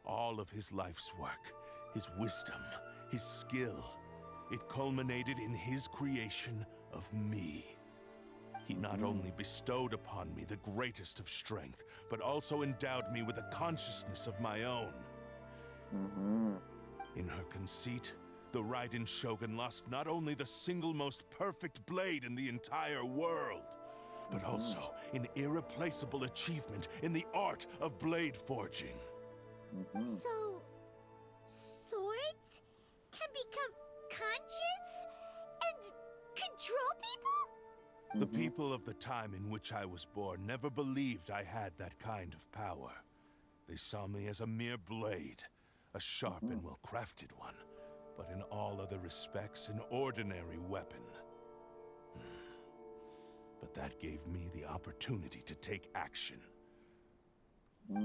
All of his life's work, his wisdom, his skill, it culminated in his creation of me. He not only bestowed upon me the greatest of strength, but also endowed me with a consciousness of my own. In her conceit, the Raiden Shogun lost not only the single most perfect blade in the entire world, but also an irreplaceable achievement in the art of blade forging.
So, swords can become conscious and control people?
The people of the time in which I was born never believed I had that kind of power. They saw me as a mere blade, a sharp and well-crafted one, but in all other respects an ordinary weapon. But that gave me the opportunity to take action.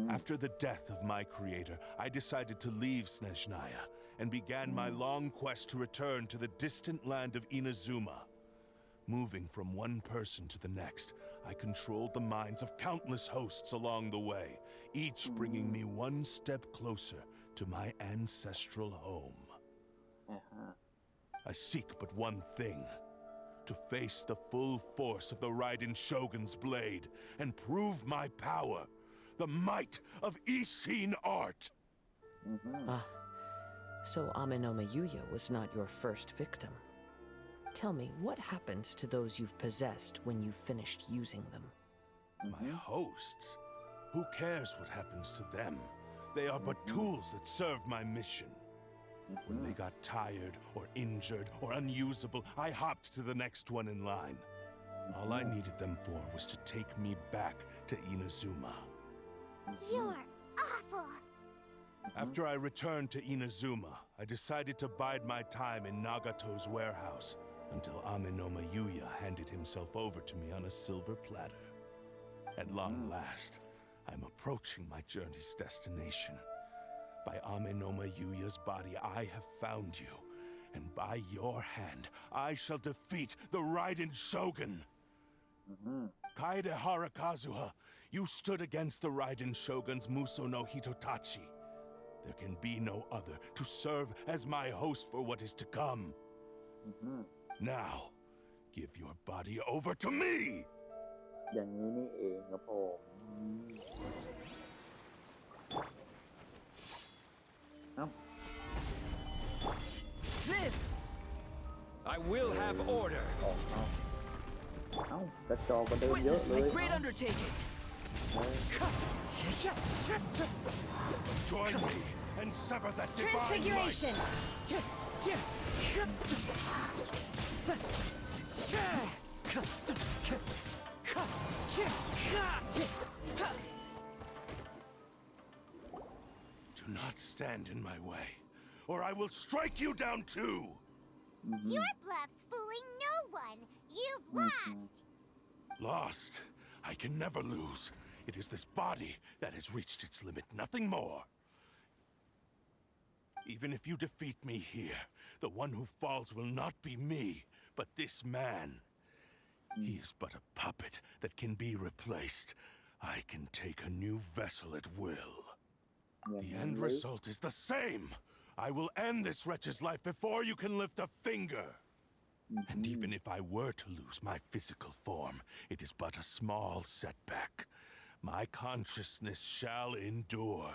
After the death of my creator, I decided to leave Snezhnaya and began my long quest to return to the distant land of Inazuma. Moving from one person to the next, I controlled the minds of countless hosts along the way, each bringing me one step closer to my ancestral home. I seek but one thing: to face the full force of the Raiden Shogun's blade and prove my power, the might of Ishin art.
So Amenoma Yuya was not your first victim. Tell me, what happens to those you've possessed when you've finished using them?
My hosts? Who cares what happens to them? They are but tools that serve my mission. When they got tired or injured or unusable, I hopped to the next one in line. All I needed them for was to take me back to Inazuma.
You're awful.
After I returned to Inazuma, I decided to bide my time in Nagato's warehouse until Amenoma Yuya handed himself over to me on a silver platter. At long last, I'm approaching my journey's destination. By Amenoma Yuya's body, I have found you, and by your hand, I shall defeat the Raiden Shogun. Kaede Harakazuha, you stood against the Raiden Shogun's Muso no Hitotachi. There can be no other to serve as my host for what is to come. Now, give your body over to me!
อย่างนี้นี่เองครับผม เอ้า
Live! I will have order.
เอ้ากระจอกกว่าเดิมเยอะ
Witness
เล
my
ย
great undertaking.
Join me and sever that divine
Transfiguration!
Do not stand in my way, or I will strike you down too!
Your bluff's fooling no one. You've lost.
Lost? I can never lose. It is this body that has reached its limit, nothing more. Even if you defeat me here, the one who falls will not be me, but this man. He is but a puppet that can be replaced. I can take a new vessel at will. The end result is the same. I will end this wretch's life before you can lift a finger. And even if I were to lose my physical form, it is but a small setback. My consciousness shall endure.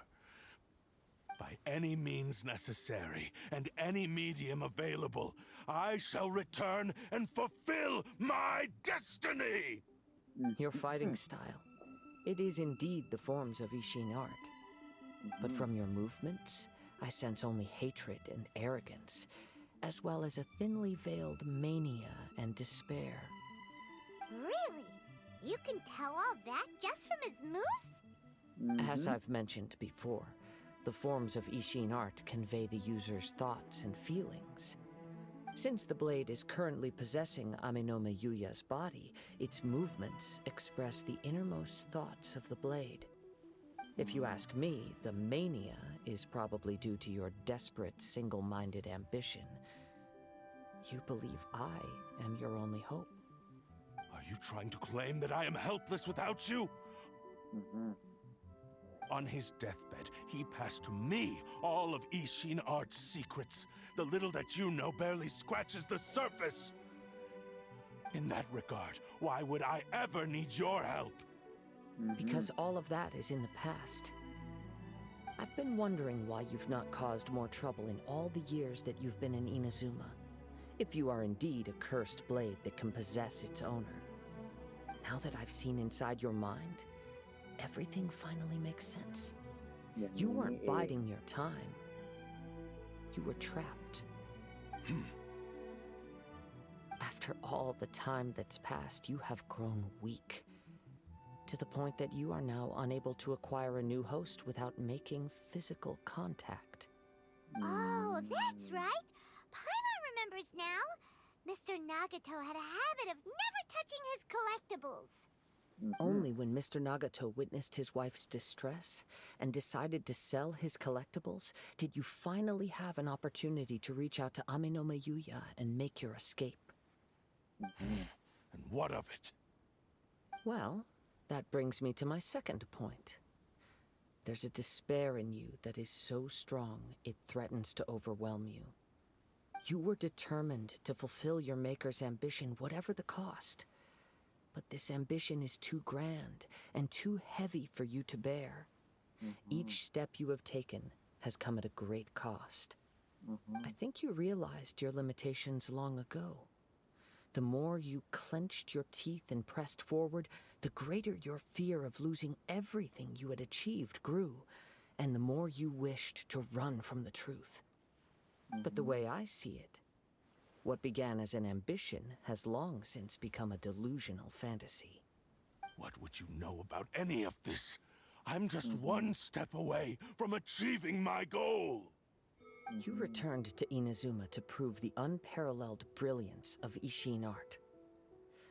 By any means necessary, and any medium available, I shall return and fulfill my destiny!
Your fighting style. It is indeed the forms of Ishin art. But from your movements, I sense only hatred and arrogance, as well as a thinly veiled mania and despair.
Really? You can tell all that just from his moves?
As I've mentioned before, the forms of Ishin art convey the user's thoughts and feelings. Since the blade is currently possessing Amenoma Yuya's body, its movements express the innermost thoughts of the blade. If you ask me, the mania is probably due to your desperate, single-minded ambition. You believe I am your only hope.
Are you trying to claim that I am helpless without you? On his deathbed, he passed to me all of Ishin Art's secrets. The little that you know barely scratches the surface. In that regard, why would I ever need your help?
Because all of that is in the past. I've been wondering why you've not caused more trouble in all the years that you've been in Inazuma. If you are indeed a cursed blade that can possess its owner. Now that I've seen inside your mind, everything finally makes sense. You weren't biding your time. You were trapped. After all the time that's passed, you have grown weak. To the point that you are now unable to acquire a new host without making physical contact.
Oh, that's right. Paimon remembers now. Mr. Nagato had a habit of never touching his collectibles.
Only when Mr. Nagato witnessed his wife's distress and decided to sell his collectibles did you finally have an opportunity to reach out to Amenoma Yuya and make your escape.
And what of it?
Well, that brings me to my second point. There's a despair in you that is so strong it threatens to overwhelm you. You were determined to fulfill your maker's ambition, whatever the cost. But this ambition is too grand and too heavy for you to bear. Each step you have taken has come at a great cost. I think you realized your limitations long ago. The more you clenched your teeth and pressed forward, the greater your fear of losing everything you had achieved grew, and the more you wished to run from the truth. But the way I see it, what began as an ambition has long since become a delusional fantasy.
What would you know about any of this? I'm just one step away from achieving my goal.
You returned to Inazuma to prove the unparalleled brilliance of Ishin art.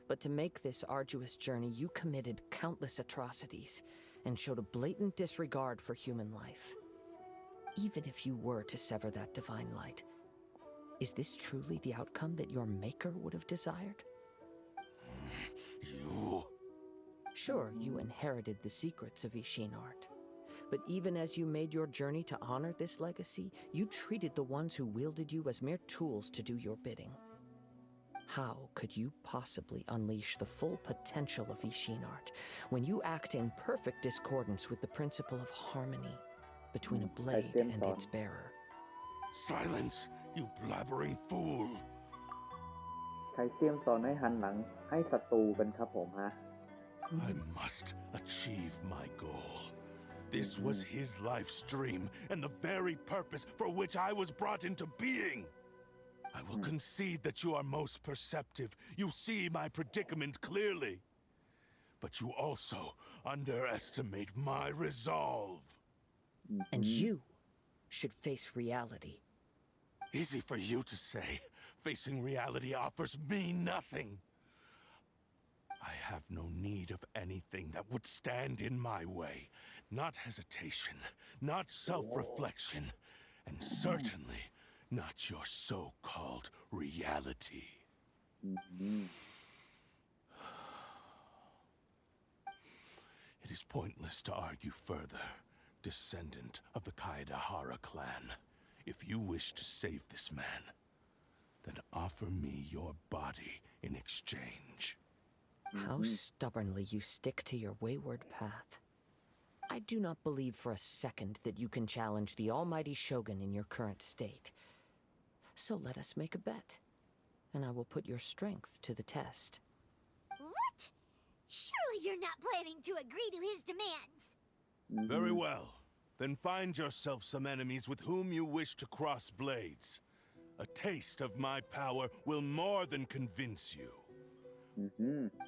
But to make this arduous journey, you committed countless atrocities and showed a blatant disregard for human life. Even if you were to sever that divine light, is this truly the outcome that your maker would have desired?
You...
Sure, you inherited the secrets of Ishin art. But even as you made your journey to honor this legacy, you treated the ones who wielded you as mere tools to do your bidding. How could you possibly unleash the full potential of Ishin art when you act in perfect discordance with the principle of harmony between a blade and its bearer?
Silence, you blabbering fool!
ใครเสี้ยมสอนให้หันหลังให้ศัตรูกันครับผมฮะ
I must achieve my goal. This was his life's dream and the very purpose for which I was brought into being. I will concede that you are most perceptive. You see my predicament clearly. But you also underestimate my resolve.
And you should face reality.
Easy for you to say. Facing reality offers me nothing. I have no need of anything that would stand in my way. Not hesitation, not self-reflection, and certainly not your so-called reality. It is pointless to argue further, descendant of the Kaedahara clan. If you wish to save this man, then offer me your body in exchange.
How stubbornly you stick to your wayward path. I do not believe for a second that you can challenge the almighty Shogun in your current state. So let us make a bet, and I will put your strength to the test.
What? Surely you're not planning to agree to his demands.
Very well. Then find yourself some enemies with whom you wish to cross blades. A taste of my power will more than convince you.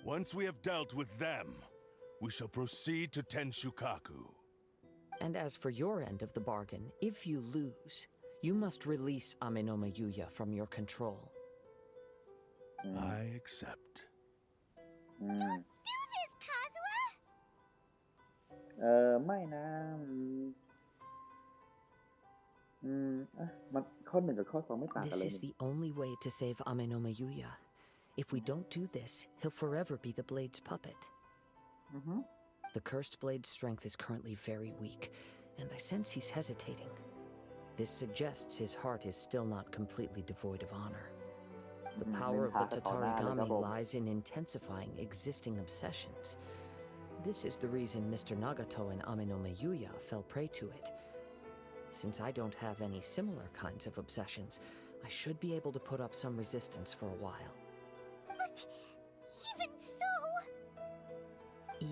Once we have dealt with them, we shall proceed to Tenshukaku.
And as for your end of the bargain, if you lose, you must release Amenoma Yuya from your control.
I accept.
Don't do this, Kazuha!
ไม่นะมันข้อ1กับข้อ2ไม่ต่างกัน
This
เลย
is the only way to save Amenoma Yuya. If we don't do this, he'll forever be the Blade's puppet. The cursed Blade's strength is currently very weak, and I sense he's hesitating. This suggests his heart is still not completely devoid of honor. The power of the Tatarigami lies in intensifying existing obsessions. This is the reason Mr. Nagato and Amenoma Yuya fell prey to it. Since I don't have any similar kinds of obsessions, I should be able to put up some resistance for a while.
But even so...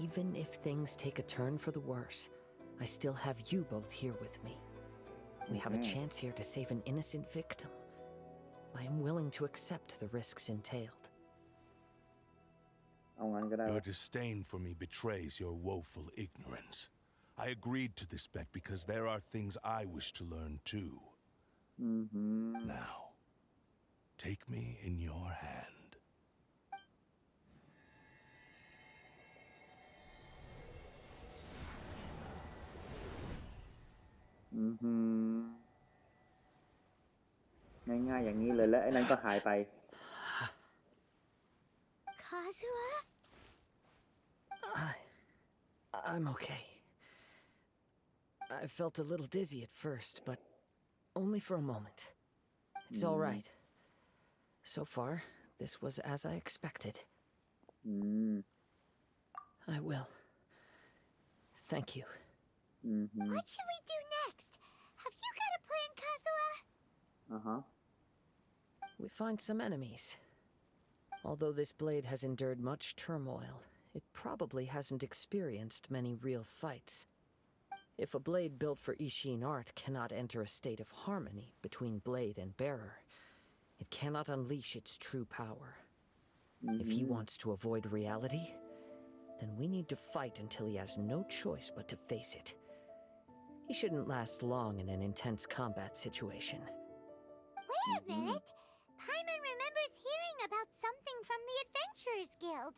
Even if things take a turn for the worse, I still have you both here with me. We have a chance here to save an innocent victim. I am willing to accept the risks entailed.
Your disdain for me betrays your woeful ignorance. I agreed to this bet because there are things I wish to learn too. Now, take me in your hand.
ง่ายๆอย่างนี้เลยและไอ้นั้นก็หายไป
Kazuha?
I'm okay. I felt a little dizzy at first, but only for a moment. It's all right. So far, this was as I expected. I will. Thank you.
What should we do next? Have you got a plan, Kazuha?
Uh-huh.
We find some enemies. Although this blade has endured much turmoil, it probably hasn't experienced many real fights. If a blade built for Ishin art cannot enter a state of harmony between blade and bearer, it cannot unleash its true power. If he wants to avoid reality, then we need to fight until he has no choice but to face it. He shouldn't last long in an intense combat situation.
Wait a minute. Paimon remembers hearing about something from the Adventurers Guild.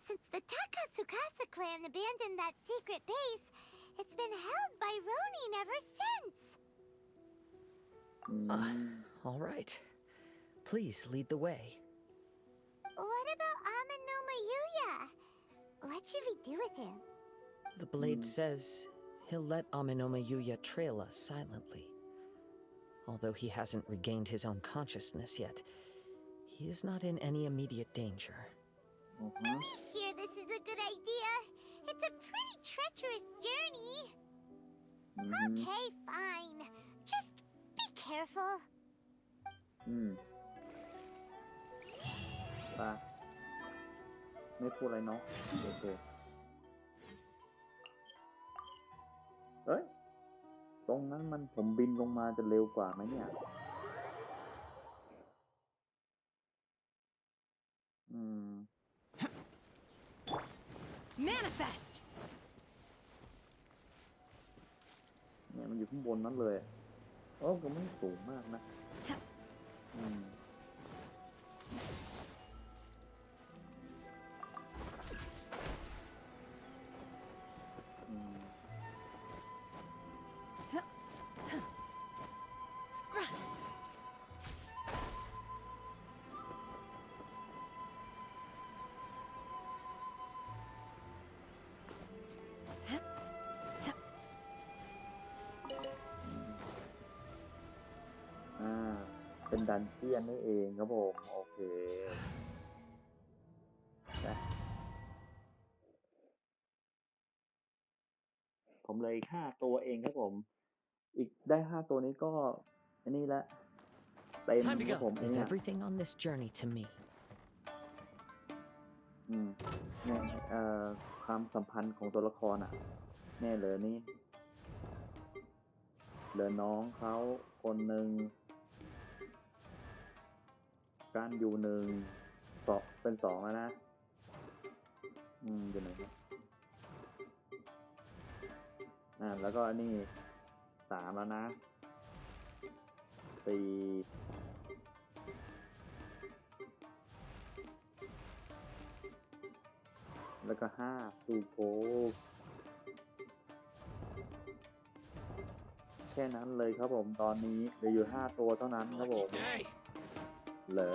Since the Takasukasa clan abandoned that secret base, it's been held by Ronin ever since.
All right. Please lead the way.
What about Amano Mayuya? What should we do with him?
The blade says he'll let Amenoma Yuya trail us silently. Although he hasn't regained his own consciousness yet, he is not in any immediate danger.
Are we sure this is a good idea? It's a pretty treacherous journey. Okay, fine. Just be careful.
ไปไม่พูดอะไรเนาะโอเคเอ้ยตรงนั้นมันผมบินลงมาจะเร็วกว่าไหมเนี่ย
Manifest
เนี่ยมันอยู่ข้างบนนั้นเลยโอ้ก็ไม่สูงมากนะเป็นดันเจียนนี่เองครับผมโอเคนะผมเลย5 ตัวเองครับผมอีกได้5 ตัวนี้ก็อันนี้ละเต็มครับผมเนี่ย
everything on this journey to me
เนี่ยความสัมพันธ์ของตัวละครอ่ะแน่เลยนี่เหลือน้องเขาคนหนึ่งการอยู่1เป็น2แล้วนะอยู่ไหนครับแล้วก็อันนี้3แล้วนะ4แล้วก็5ซูโกแค่นั้นเลยครับผมตอนนี้เหลืออยู่5 ตัวเท่านั้นครับผมเหลือ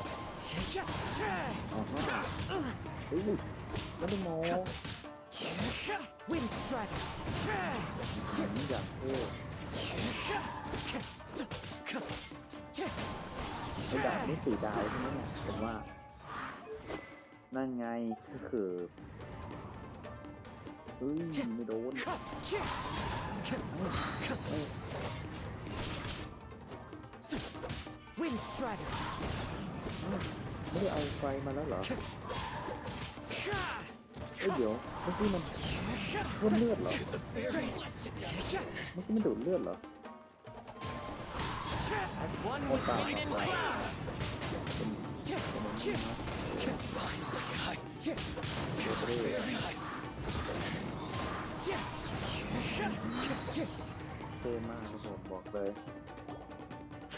ไม่ได้โม้
Wind Strider
อย่างเท่ไอ้ดาบนี่4 ดาวใช่ไหมเนี่ยผมว่านั่นไงก็คือไม่โดน
Wind Strider
ไม่ได้เอาไฟมาแล้วเหรอเดี๋ยวเมื่อกี้มันพ่นเลือดเหรอเมื่อกี้มันดูดเลือดเหรอโอ้ตายเท่มากครับผมบอกเลย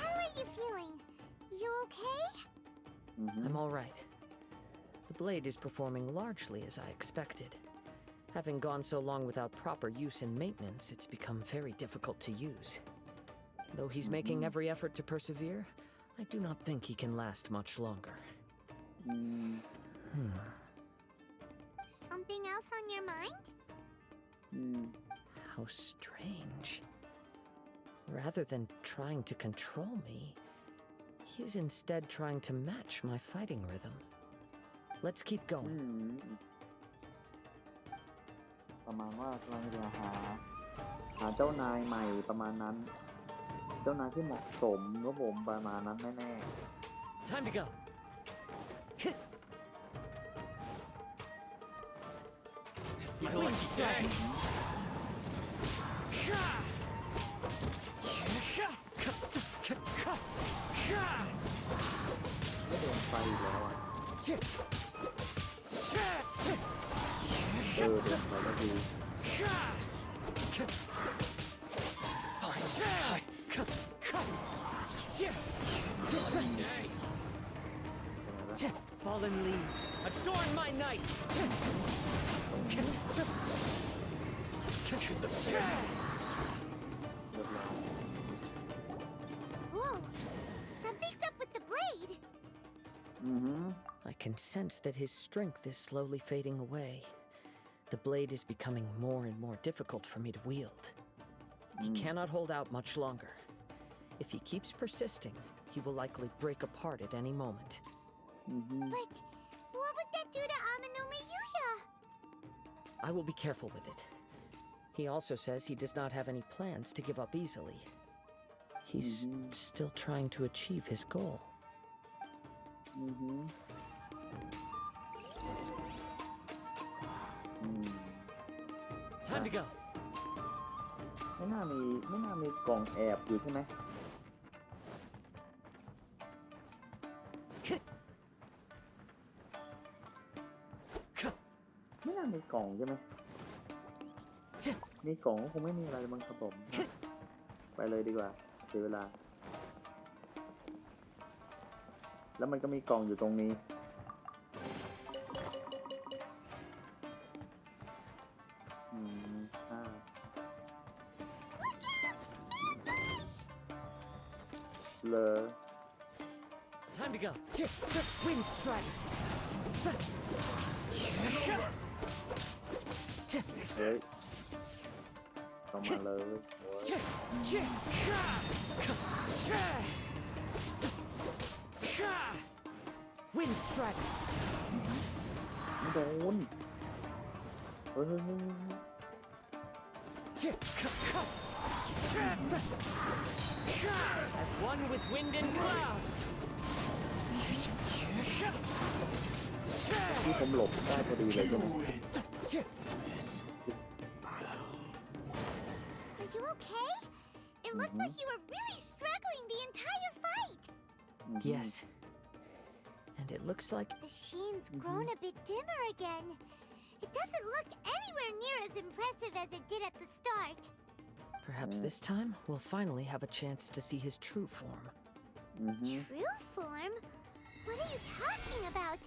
How are you feeling? You okay?
I'm all right. The blade is performing largely as I expected. Having gone so long without proper use and maintenance, it's become very difficult to use. Though he's making every effort to persevere, I do not think he can last much longer.
Something else on your mind?
How strange. Rather than trying to control me, he is instead trying to match my fighting rhythm. Let's keep going.
ประมาณว่ากำลังจะหาเจ้านายใหม่ประมาณนั้น จ้านายที่เหมาะสมครับผมประมาณนั้นแน่
Time to go. It's my lucky day.
ๆไม่โดนไฟอีกแล้วอ่ะโดนไฟก็ดี
Fallen leaves, adorn my night.
เรียบร้อย
Whoa, something's up with the blade.
I can sense that his strength is slowly fading away. The blade is becoming more and more difficult for me to wield. He cannot hold out much longer. If he keeps persisting, he will likely break apart at any moment.
But what would that do to Amanome Yuya?
I will be careful with it. He also says he does not have any plans to give up easily. He's still trying to achieve his goal.
Time to go.
ไม่น่ามีกล่องแอบอยู่ใช่ไหมไม่น่ามีกล่องใช่ไหมมีกล่องก็คงไม่มีอะไรมั้งครับผมไปเลยดีกว่าเสียเวลาแล้วมันก็มีกล่องอยู่ตรงนี้เลย
Time to go. Wind strike.
เฮ้ยเข้ามาเลย
Wind strike.
ไม่โดนเฮ้ย
As one with wind and cloud.
ที่ผมหลบได้พอดีเลยใช่ไหม
Are you okay? It looked like you were really struggling the entire fight.
Yes. And it looks like
The sheen's grown a bit dimmer again. It doesn't look anywhere near as impressive as it did at the start.
perhaps this time we'll finally have a chance to see his true form.
True form? What are you talking about?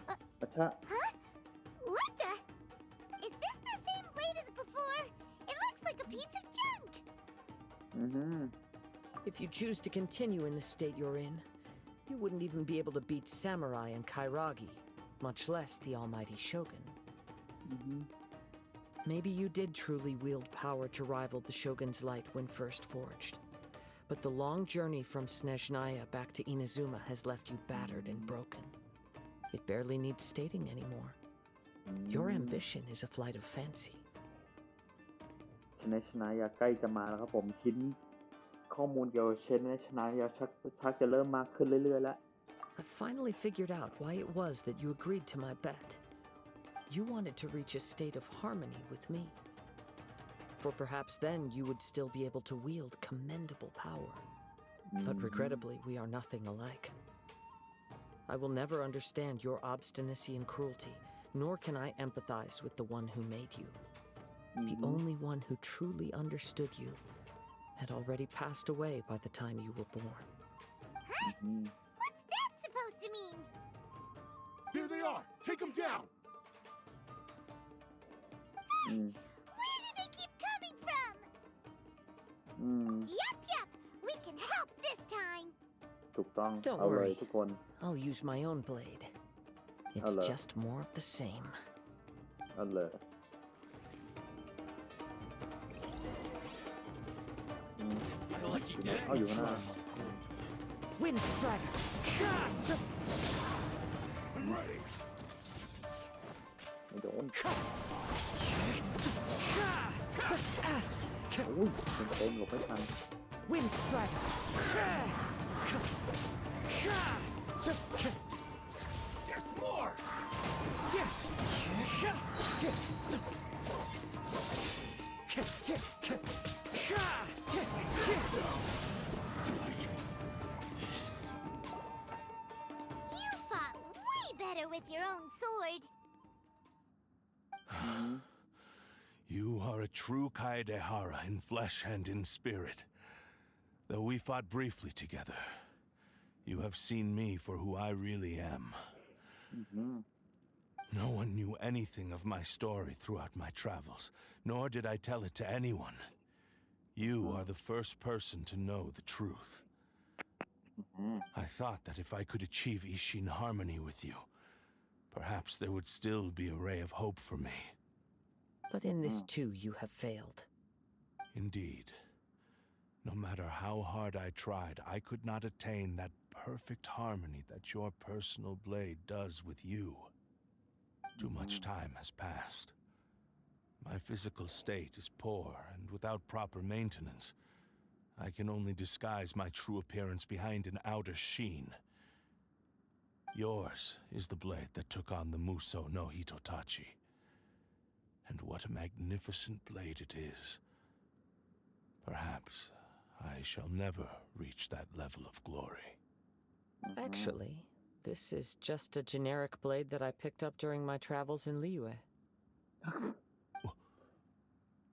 อาชะ
Huh? What the? Is this the same blade as before? It looks like a piece of junk.
If you choose to continue in the state you're in, you wouldn't even be able to beat Samurai and Kairagi, much less the almighty Shogun. Maybe you did truly wield power to rival the Shogun's light when first forged. But the long journey from Snezhnaya back to Inazuma has left you battered and broken. It barely needs stating anymore. Your ambition is a flight of fancy.
ชนะชนะยาใกล้จะมาแล้วครับผมชิ้นข้อมูลเกี่ยวกับชนะชนะยาชักจะเริ่มมากขึ้นเรื่อยๆแล้ว
I finally figured out why it was that you agreed to my bet. You wanted to reach a state of harmony with me. For perhaps then you would still be able to wield commendable power. But regrettably, we are nothing alike. I will never understand your obstinacy and cruelty, nor can I empathize with the one who made you. The only one who truly understood you had already passed away by the time you were born.
Huh? What's that supposed to mean?
There they are! Take them down!
Where do they keep coming from? Yup, we can help this time.
ถูกต้อง
Don't
เอาเลย
worry.
ทุกคน
I'll use my own blade. It's
Hello.
just more of the same.
เอาเลย
My lucky day.
เอาอยู่ข้างหน้า
Wind strike.
I'm ready!
ไม่โดน โอ้ยเต็มหลบไม่ทัน
Wind Strider.
There's more!
You fought way better with your own sword.
You are a true Kaedehara in flesh and in spirit. Though we fought briefly together, you have seen me for who I really am. No one knew anything of my story throughout my travels, nor did I tell it to anyone. You are the first person to know the truth. I thought that if I could achieve Ishin harmony with you, perhaps there would still be a ray of hope for me.
But in this too you have failed.
Indeed. No matter how hard I tried, I could not attain that perfect harmony that your personal blade does with you. Too much time has passed. My physical state is poor, and without proper maintenance, I can only disguise my true appearance behind an outer sheen. Yours is the blade that took on the Muso no Hitotachi. And what a magnificent blade it is. Perhaps I shall never reach that level of glory.
Actually, this is just a generic blade that I picked up during my travels in Liyue.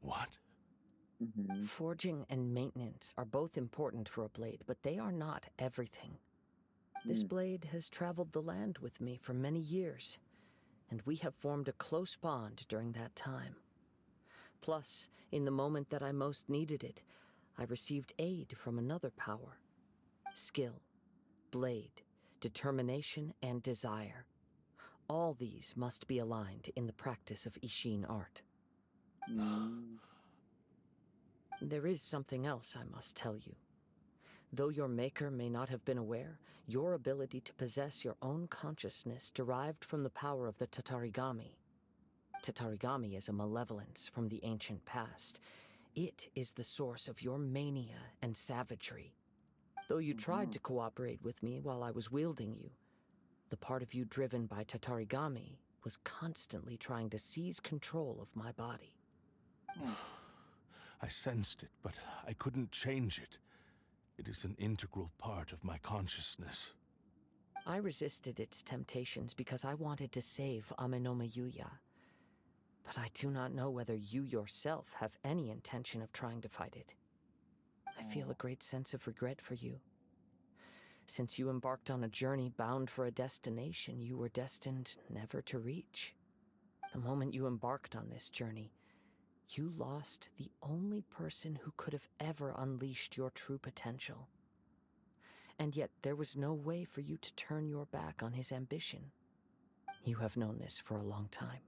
What?
Forging and maintenance are both important for a blade, but they are not everything. This blade has traveled the land with me for many years, and we have formed a close bond during that time. Plus, in the moment that I most needed it, I received aid from another power. Skill, blade, determination, and desire. All these must be aligned in the practice of Ishin art. There is something else I must tell you. Though your maker may not have been aware, your ability to possess your own consciousness derived from the power of the Tatarigami. Tatarigami is a malevolence from the ancient past. It is the source of your mania and savagery. Though you tried to cooperate with me while I was wielding you, the part of you driven by Tatarigami was constantly trying to seize control of my body.
I sensed it, but I couldn't change it. It is an integral part of my consciousness.
I resisted its temptations because I wanted to save Amenoma Yuya. But I do not know whether you yourself have any intention of trying to fight it. I feel a great sense of regret for you. Since you embarked on a journey bound for a destination you were destined never to reach. The moment you embarked on this journey, you lost the only person who could have ever unleashed your true potential. And yet there was no way for you to turn your back on his ambition. You have known this for a long time.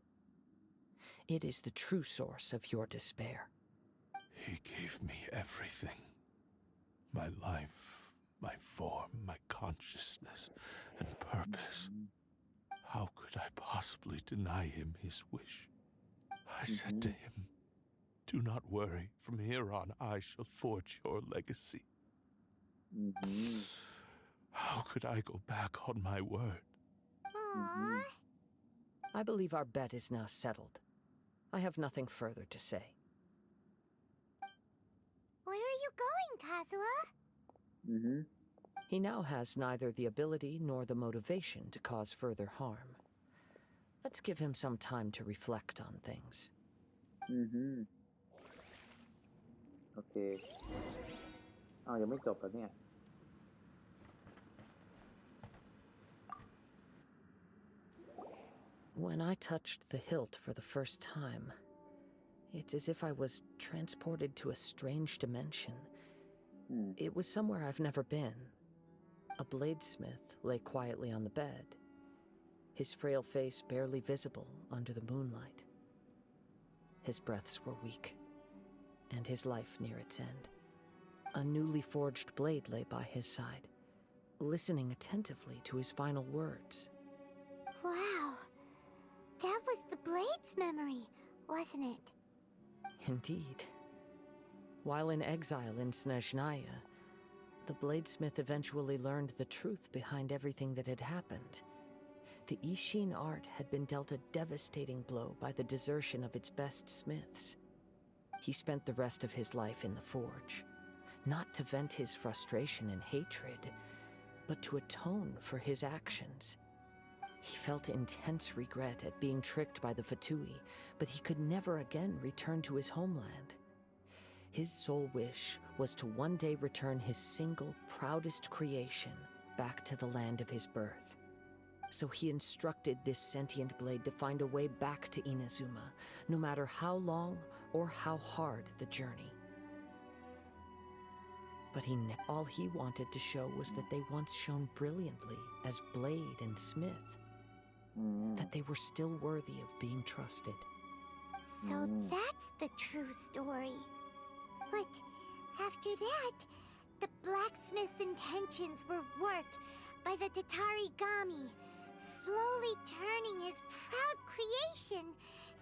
It is the true source of your despair.
He gave me everything. My life, my form, my consciousness, and purpose. How could I possibly deny him his wish? I said to him, "Do not worry. From here on, I shall forge your legacy." How could I go back on my word?
Aww.
I believe our bet is now settled. I have nothing further to say.
Where are you going, Kazuha?
He now has neither the ability nor the motivation to cause further harm. Let's give him some time to reflect on things.
โอเคยังไม่จบแล้วเนี่ย
When I touched the hilt for the first time, it's as if I was transported to a strange dimension. It was somewhere I've never been. A bladesmith lay quietly on the bed, his frail face barely visible under the moonlight. His breaths were weak, and his life near its end. A newly forged blade lay by his side, listening attentively to his final words.
Wow. That was the Blade's memory, wasn't it?
Indeed. While in exile in Snezhnaya, the bladesmith eventually learned the truth behind everything that had happened. The Ishin art had been dealt a devastating blow by the desertion of its best smiths. He spent the rest of his life in the forge, not to vent his frustration and hatred, but to atone for his actions. He felt intense regret at being tricked by the Fatui, but he could never again return to his homeland. His sole wish was to one day return his single, proudest creation back to the land of his birth. So he instructed this sentient blade to find a way back to Inazuma, no matter how long or how hard the journey. But all he wanted to show was that they once shone brilliantly as blade and smith, that they were still worthy of being trusted.
So that's the true story. But after that, the blacksmith's intentions were worked by the Tatarigami, slowly turning his proud creation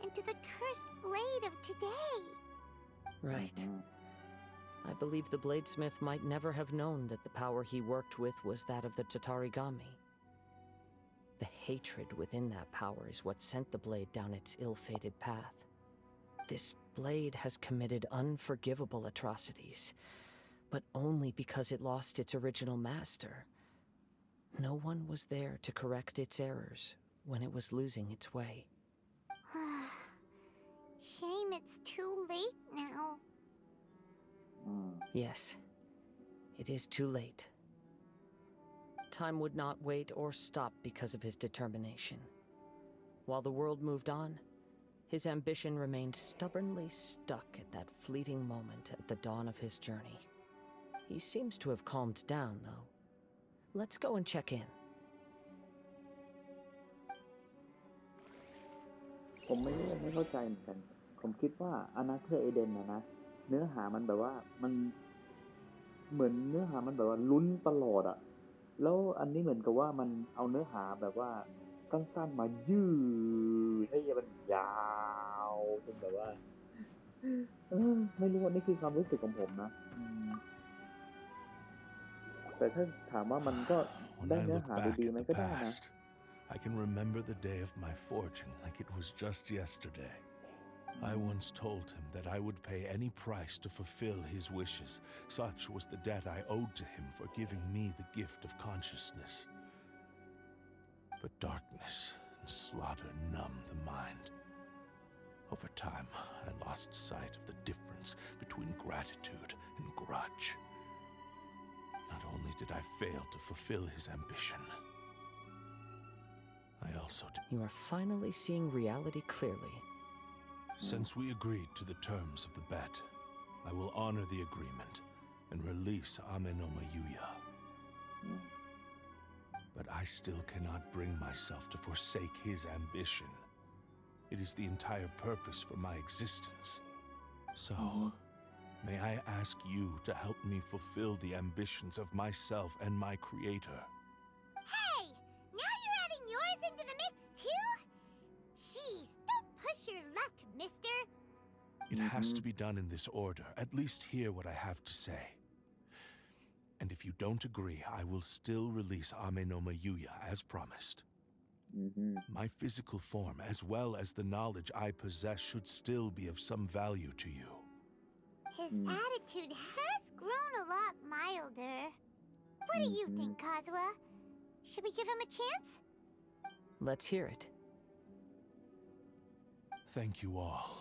into the cursed blade of today.
Right. I believe the bladesmith might never have known that the power he worked with was that of the Tatarigami. The hatred within that power is what sent the blade down its ill-fated path. This blade has committed unforgivable atrocities, but only because it lost its original master. No one was there to correct its errors when it was losing its way.
Shame it's too late now.
Yes, it is too late. Time would not wait or stop because of his determination. While the world moved on, his ambition remained stubbornly stuck at that fleeting moment at the dawn of his journey. He seems to have calmed down, though. Let's go and check in.
ผมไม่เข้าใจเหมือนกันผมคิดว่าอนาเธอร์เอเดนนะเนื้อหามันแบบว่ามันเหมือนเนื้อหามันแบบว่าลุ้นตลอดอะแล้วอันนี้เหมือนกับว่ามันเอาเนื้อหาแบบว่าสั้นๆมายืดให้มันยาวจนแบบว่าไม่รู้ว่านี่คือความรู้สึกของผมนะแต่ถ้าถามว่ามันก็ได้
When I
เนื้อ
look
หา
back
ดีๆ
at
มัน
the
ก็ได้นะ
past, I can remember the day of my forging like it was just yesterday. I once told him that I would pay any price to fulfill his wishes. Such was the debt I owed to him for giving me the gift of consciousness. But darkness and slaughter numbed the mind. Over time, I lost sight of the difference between gratitude and grudge. Not only did I fail to fulfill his ambition, I also did.
You are finally seeing reality clearly.
Since we agreed to the terms of the bet, I will honor the agreement and release Amenoma Yuya. But I still cannot bring myself to forsake his ambition. It is the entire purpose for my existence. So, may I ask you to help me fulfill the ambitions of myself and my creator?
Hey! Now you're adding yours into the mix too? Jeez, don't push your luck, mister.
It has to be done in this order. At least hear what I have to say. And if you don't agree, I will still release Amenoma Yuya as promised. My physical form, as well as the knowledge I possess, should still be of some value to you.
His attitude has grown a lot milder. What do you think, Kazuha? Should we give him a chance?
Let's hear it.
Thank you all.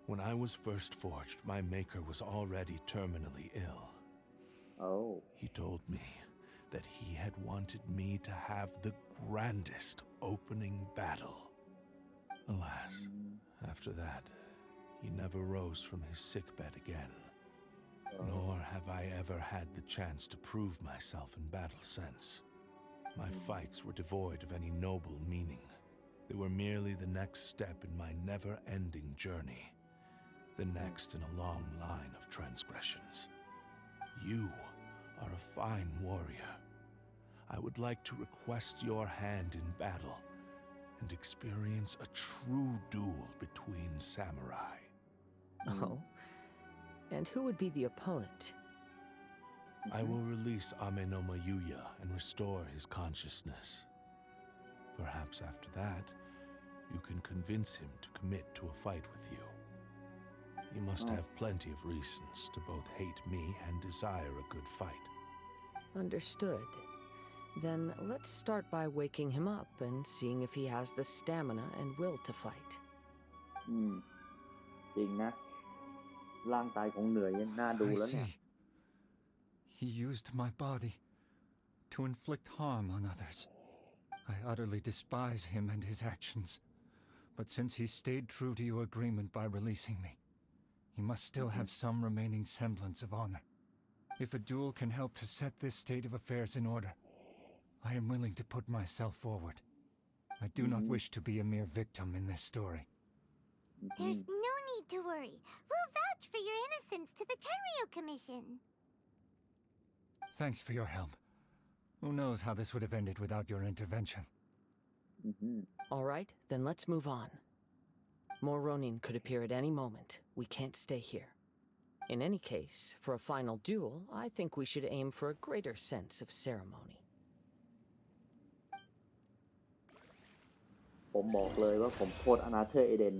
When I was first forged, my maker was already terminally ill.
Oh.
He told me that he had wanted me to have the grandest opening battle. Alas, after that, he never rose from his sickbed again. Nor have I ever had the chance to prove myself in battle since. My fights were devoid of any noble meaning. They were merely the next step in my never-ending journey. The next in a long line of transgressions. You are a fine warrior. I would like to request your hand in battle and experience a true duel between samurai.
Oh, And who would be the opponent?
I will release Amenoma Yuya and restore his consciousness. Perhaps after that, you can convince him to commit to a fight with you. He must have plenty of reasons to both hate me and desire a good fight.
Understood. Then let's start by waking him up and seeing if he has the stamina and will to fight.
จริงนะร่างกายของเหนื่อยยังน่าดูแล้วเนี่ย
I see. He used my body to inflict harm on others. I utterly despise him and his actions. But since he stayed true to your agreement by releasing me, he must still have some remaining semblance of honor. If a duel can help to set this state of affairs in order, I am willing to put myself forward. I do not wish to be a mere victim in this story.
There's no need to worry. We'll vouch for your innocence to the Terrio Commission.
Thanks for your help. Who knows how this would have ended without your intervention.
All right, then let's move on. More Ronin could appear at any moment. We can't stay here. In any case, for a final duel, I think we should aim for a greater sense of ceremony.
ผมบอกเลยว่าผมโทษอนาเธอร์เอเดน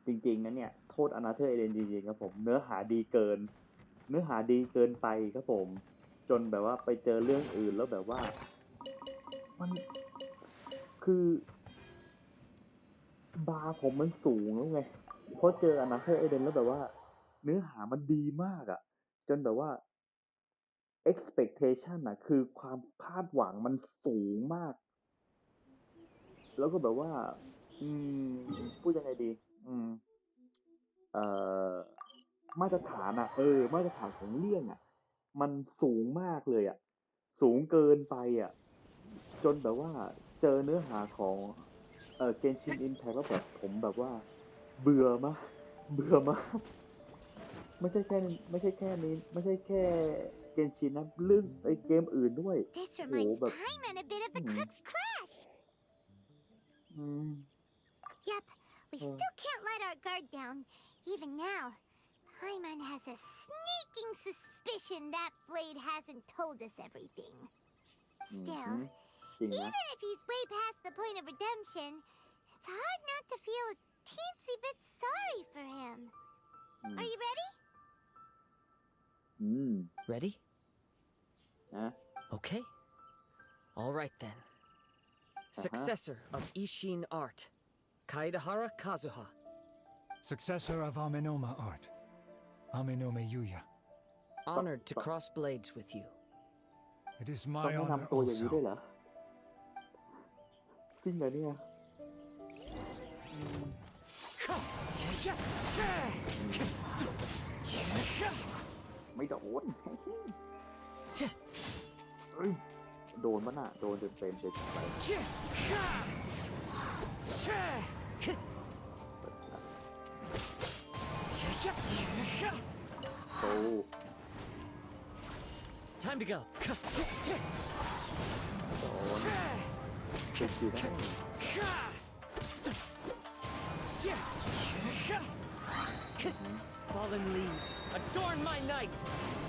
จริงๆนะเนี่ยโทษอนาเธอร์เอเดนจริงๆครับผมเนื้อหาดีเกินไปครับผมจนแบบว่าไปเจอเรื่องอื่นแล้วแบบว่ามันคือบาร์ผมมันสูงแล้วไงพอเจออนาเธอร์เอเดนแล้วแบบว่าเนื้อหามันดีมากอ่ะจนแบบว่า expectation อ่ะคือความคาดหวังมันสูงมากแล้วก็แบบว่าพูดยังไงดีเอ่อมาตรฐานอ่ะมาตรฐานของเรื่องอ่ะมันสูงมากเลยอ่ะสูงเกินไปอ่ะจนแบบว่าเจอเนื้อหาของGenshin Impact แล้วแบบผมแบบว่าเบื่อมากไม่ใช่แค่นี้ไม่ใช่แค่ Genshin นะเรื่องไอ้เกมอื่นด้วย
This
โอ้โห
reminds
แบบ
Paimon a bit of the Crux Crash. Yep, we still can't let our guard down. Even now, Paimon has a sneaking suspicion that Blade hasn't told us everything. Still, even if he's way past the point of redemption, it's hard not to feel a teensy bit sorry for him. Are you ready?
Ready?
Huh?
Okay. All right then. Successor of Ishin art, Kaidahara Kazuha.
Successor of Amenoma art, Amenoma Yuya.
Honored to cross blades with you.
It is
ต้อง
my
แนะ
honor
นำตัวอย่างนี้ด้วย
also.
เหรอจริงเหรอเนี่ยไม่โดนเอ้ยโดนมั้ยน่ะโดนเต็มไปโอ้
Time to go.
โดนติดอยู่ได้
Fallen leaves, adorn my night.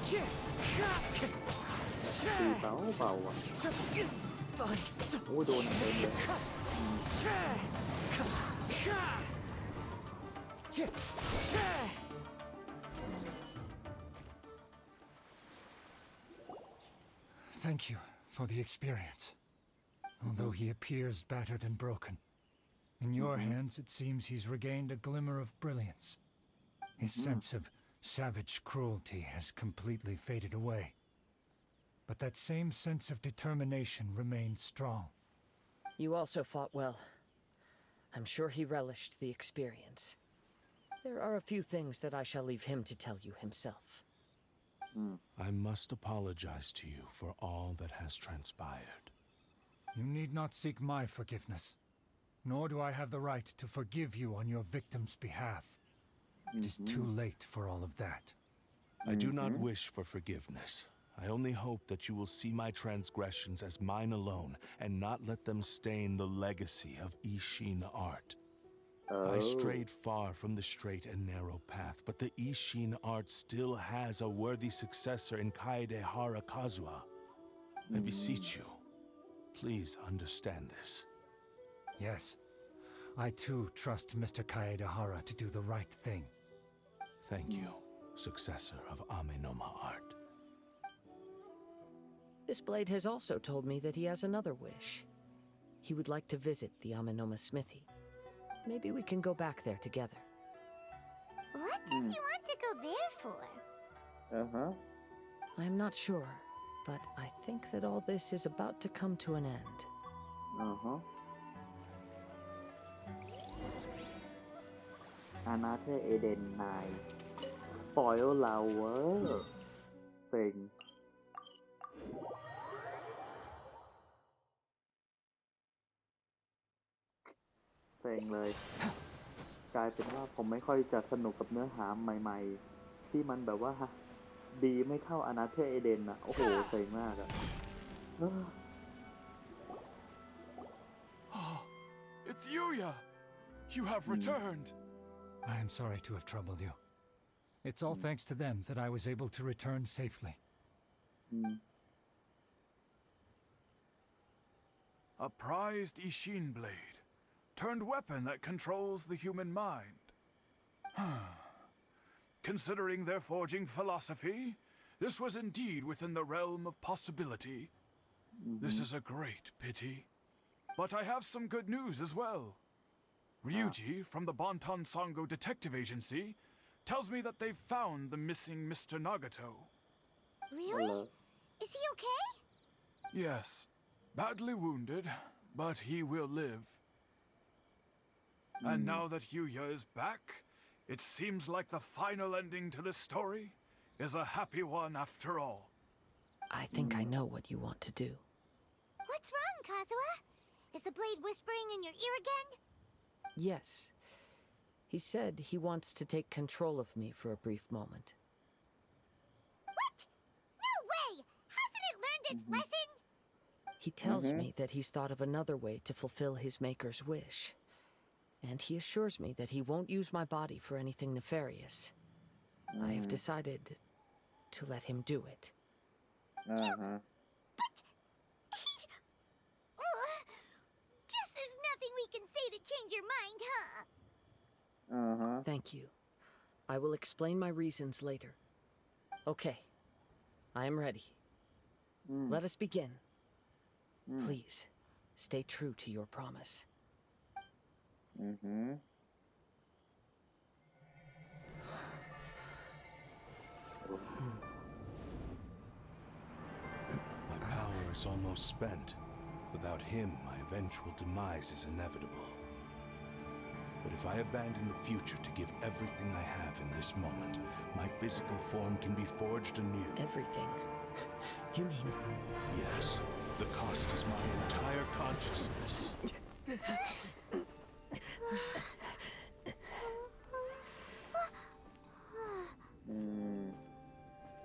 ตีเบาอ่ะ
Fine.
โอ้ยโดนเต็มเลย
Thank you for the experience. Although he appears battered and broken, in your hands it seems he's regained a glimmer of brilliance. His sense of savage cruelty has completely faded away. But that same sense of determination remains strong.
You also fought well. I'm sure he relished the experience. There are a few things that I shall leave him to tell you himself.
I must apologize to you for all that has transpired.
You need not seek my forgiveness, nor do I have the right to forgive you on your victim's behalf. It is too late for all of that.
I do not wish for forgiveness. I only hope that you will see my transgressions as mine alone and not let them stain the legacy of Ishin art. I strayed far from the straight and narrow path, but the Ishin art still has a worthy successor in Kaedehara Kazuha. I beseech you, please understand this.
Yes, I too trust Mr. Kaedehara to do the right thing.
Thank you, successor of Amenoma art.
This blade has also told me that he has another wish. He would like to visit the Amenoma smithy. Maybe we can go back there together.
What does he want to go there for?
I'm not sure, but I think that all this is about to come to an end.
อาณาเธอเอเดนนายสปอยล์เราเวอร์เซ็งเลย กลายเป็นว่าผมไม่ค่อยจะสนุกกับเนื้อหาใหม่ๆ ที่มันแบบว่าดีไม่เท่าอาณาเธอเอเดนอะโอ้โหเซ็งมากอะ
Oh, it's Yuya! You have returned!
I am sorry to have troubled you. It's all thanks to them that I was able to return safely.
A prized Ishin blade. Turned weapon that controls the human mind. Considering their forging philosophy, this was indeed within the realm of possibility. This is a great pity. But I have some good news as well. Ryuji, from the Bonton Sango Detective Agency, tells me that they've found the missing Mr. Nagato.
Really? Is he okay?
Yes. Badly wounded, but he will live. And now that Yuya is back, it seems like the final ending to this story is a happy one after all.
I think I know what you want to do.
What's wrong, Kazuha? Is the blade whispering in your ear again?
Yes. He said he wants to take control of me for a brief moment.
What? No way! Hasn't it learned its lesson?
He tells me that he's thought of another way to fulfill his maker's wish. And he assures me that he won't use my body for anything nefarious. I have decided to let him do it.
But guess there's nothing we can say to change your mind, huh?
Thank you. I will explain my reasons later. Okay. I am ready. Let us begin. Please, stay true to your promise.
My power is almost spent. Without him, my eventual demise is inevitable. But if I abandon the future to give everything I have in this moment, my physical form can be forged anew.
Everything? You mean...
Yes. The cost is my entire consciousness.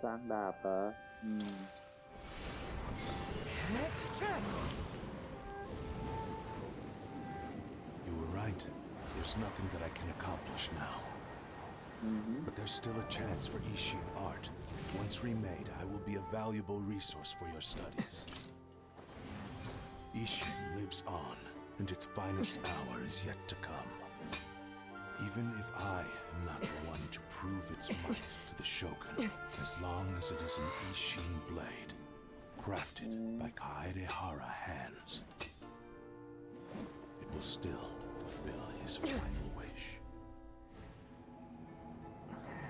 สร้างดาบเหรอ
You were right. There's nothing that I can accomplish now. But there's still a chance for Ishin art. Once remade, I will be a valuable resource for your studies. Ishin lives on, and its finest hour is yet to come. Even if I am not the one to prove its might to the Shogun, as long as it is an Ishin blade, crafted by Kaedehara hands, it will still fulfill his final wish.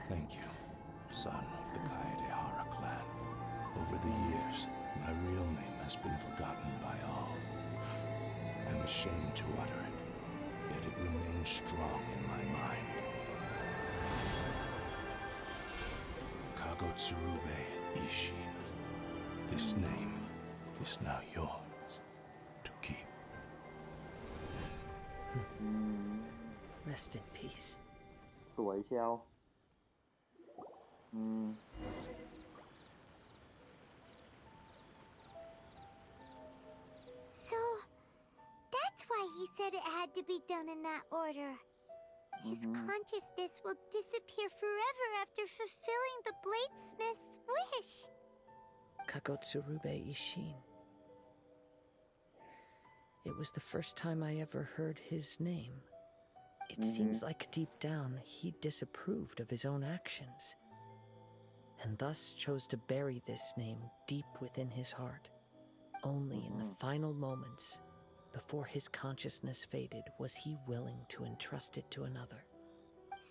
Thank you, son of the Kaedehara clan. Over the years, my real name has been forgotten by all. I'm ashamed to utter it, yet it remains strong in my mind. Kagotsurube Ishin. This name is now yours to keep.
Rest in peace.
สวยเชียว
So, that's why he said it had to be done in that order. His consciousness will disappear forever after fulfilling the bladesmith's wish.
Kagotsurube Ishin. It was the first time I ever heard his name. It seems like deep down he disapproved of his own actions, and thus chose to bury this name deep within his heart. Only in the final moments, before his consciousness faded, was he willing to entrust it to another.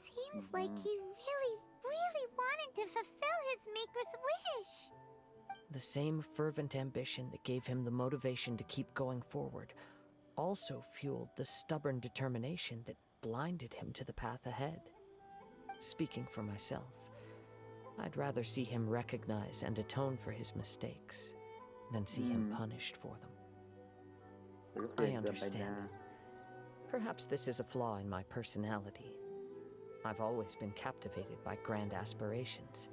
Seems like he really wanted to fulfill his maker's wish.
The same fervent ambition that gave him the motivation to keep going forward also fueled the stubborn determination that blinded him to the path ahead. Speaking for myself, I'd rather see him recognize and atone for his mistakes than see him punished for them. I understand. Perhaps this is a flaw in my personality. I've always been captivated by grand aspirations.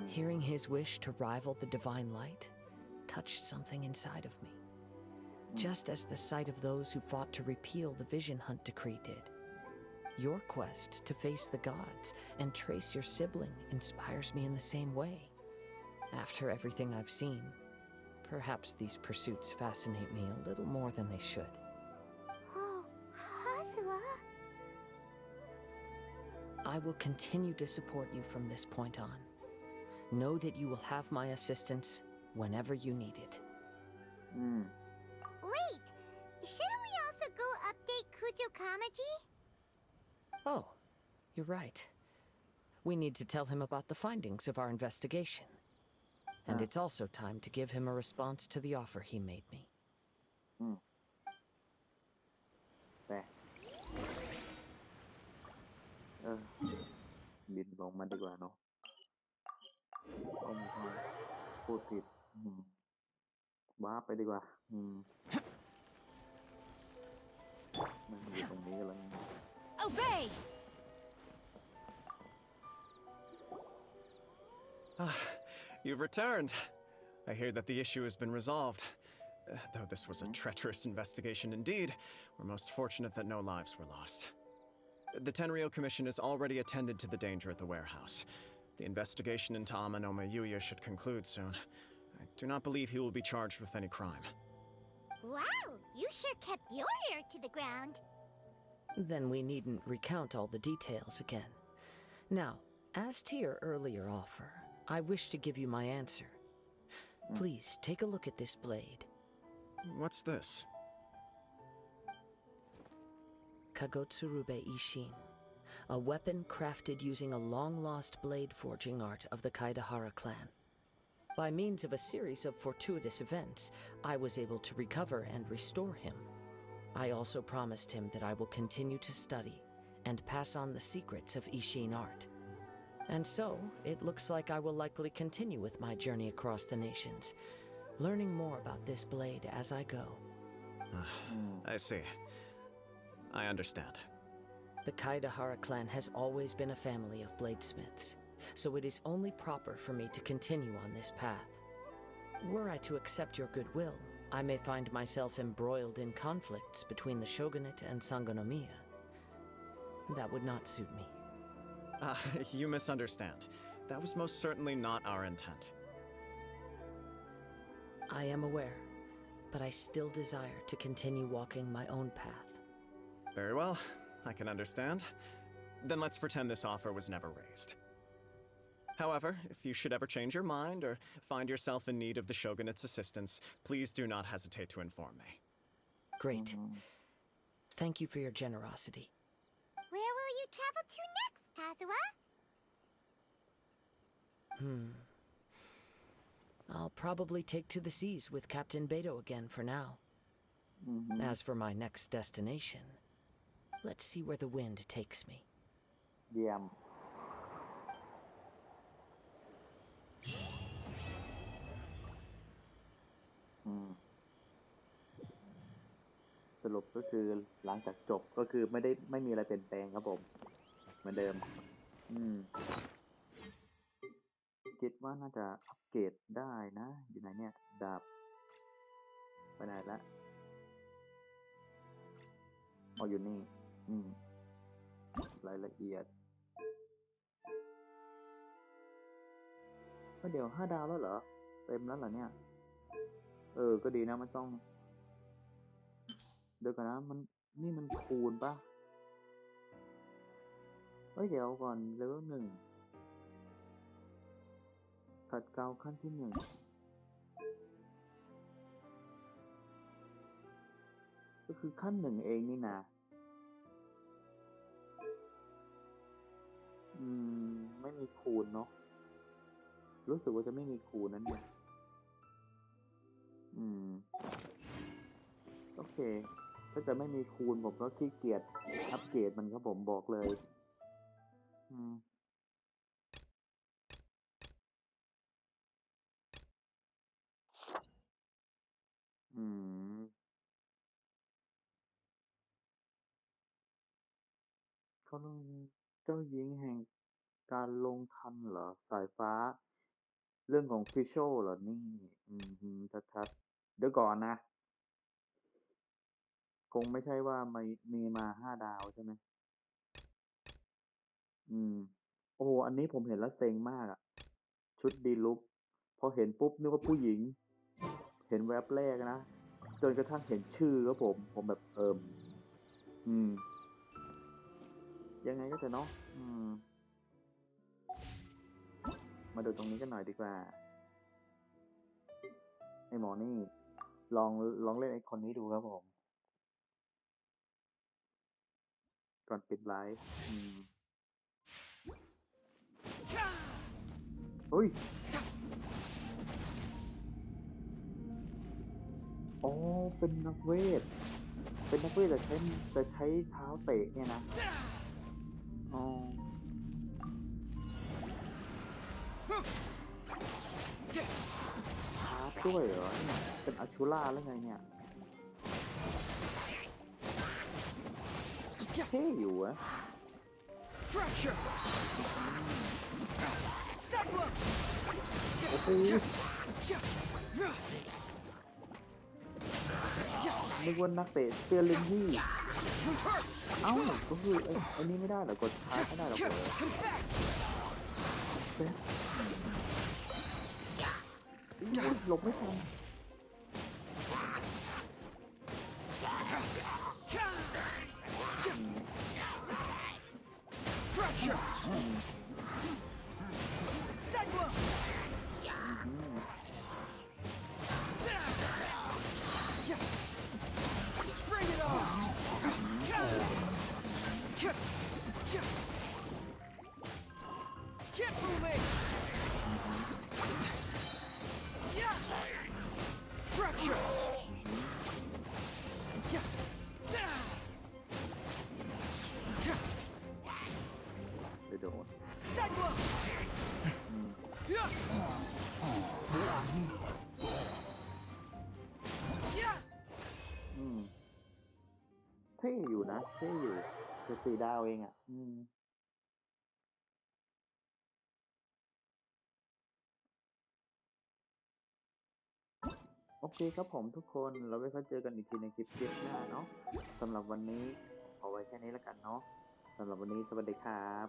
Hearing his wish to rival the divine light touched something inside of me, just as the sight of those who fought to repeal the Vision Hunt decree did. Your quest to face the gods and trace your sibling inspires me in the same way. After everything I've seen, perhaps these pursuits fascinate me a little more than they should.
Oh, Kazuha.
I will continue to support you from this point on. Know that you will have my assistance whenever you need it.
Wait, shouldn't we also go update Kujo Kamaji?
Oh, you're right. We need to tell him about the findings of our investigation. And it's also time to give him a response to the offer he made me.
บินลงมาดีกว่าเนาะโอ้ไม่ใช่พูดผิดว้าไปดีกว่านั่งอยู่ตรงนี้กันแล้ว
Obey!
You've returned. I hear that the issue has been resolved. Though this was a treacherous investigation indeed, we're most fortunate that no lives were lost. The Tenryou Commission has already attended to the danger at the warehouse. The investigation into Amanoma Yuya should conclude soon. I do not believe he will be charged with any crime.
Wow, you sure kept your ear to the ground.
Then we needn't recount all the details again. Now, as to your earlier offer, I wish to give you my answer. Please, take a look at this blade.
What's this?
Kagotsurube Ishin, a weapon crafted using a long-lost blade forging art of the Kaidahara clan. By means of a series of fortuitous events, I was able to recover and restore him. I also promised him that I will continue to study and pass on the secrets of Ishin art. And so, it looks like I will likely continue with my journey across the nations, learning more about this blade as I go.
I see. I understand.
The Kaidahara clan has always been a family of bladesmiths, so it is only proper for me to continue on this path. Were I to accept your goodwill, I may find myself embroiled in conflicts between the shogunate and Sangonomiya. That would not suit me.
You misunderstand. That was most certainly not our intent.
I am aware, but I still desire to continue walking my own path.
Very well, I can understand. Then let's pretend this offer was never raised. However, if you should ever change your mind or find yourself in need of the Shogunate's assistance, please do not hesitate to inform me.
Great. Thank you for your generosity.
Where will you travel to next, Kazuha?
I'll probably take to the seas with Captain Beto again for now. As for my next destination, let's see where the wind takes me.
เยี่ยมสรุปก็คือหลังจากจบก็คือไม่มีอะไรเปลี่ยนแปลงครับผมเหมือนเดิมคิดว่าน่าจะอัปเกรดได้นะอยู่ไหนเนี่ยดาบไปไหนละอ๋ออยู่นี่ รายละเอียดก็เดี๋ยว5 ดาวแล้วเหรอเต็มแล้วเหรอเนี่ยก็ดีนะมันต้องเดี๋ยวกันนะนี่มันคูณปะเดี๋ยวก่อนเลเวล1ขัดเกลาขั้นที่1ก็คือขั้น1เองนี่นะไม่มีคูณเนาะรู้สึกว่าจะไม่มีคูณนั้นเนี่ยโอเคถ้าจะไม่มีคูณผมก็ขี้เกียจอัปเกรดมันครับผมบอกเลยเขาลงเจ้าหญิงแห่งการลงทันเหรอสายฟ้าเรื่องของฟิชโชเหรอนี่ชัดๆเดี๋ยวก่อนนะคงไม่ใช่ว่ามีมา5 ดาวใช่ไหมโอ้โหอันนี้ผมเห็นแล้วเซ็งมากอะชุดดีลุกพอเห็นปุ๊บนึกว่าผู้หญิงเห็นแวบแรกนะจนกระทั่งเห็นชื่อแล้วผมแบบยังไงก็จะเนาะมาดูตรงนี้กันหน่อยดีกว่าไอหมอนี่ลองเล่นไอคนนี้ดูครับผมก่อนปิดไลฟ์เฮ้ยอ๋อเป็นนักเวทแต่ใช้เท้าเตะเนี่ยนะอ๋อชาร์จด้วยเหรอเนี่ยเป็นอัชชูล่าหรือไงเนี่ยเท่อยู่อะโอ้โหนึกว่านักเตะเสื้อลิงยี่เอ้าก็คือไอ้นี่ไม่ได้เหรอกดชาร์จไม่ได้หรอเหรอหลบไม่ทันไปโดนเท่อยู่นะเท่อยู่คือ4 ดาวเองอ่ะโอเคครับผมทุกคนเราไว้ค่อยเจอกันอีกทีในคลิปหน้าเนาะสำหรับวันนี้เอาไว้แค่นี้แล้วกันเนาะสำหรับวันนี้สวัสดีครับ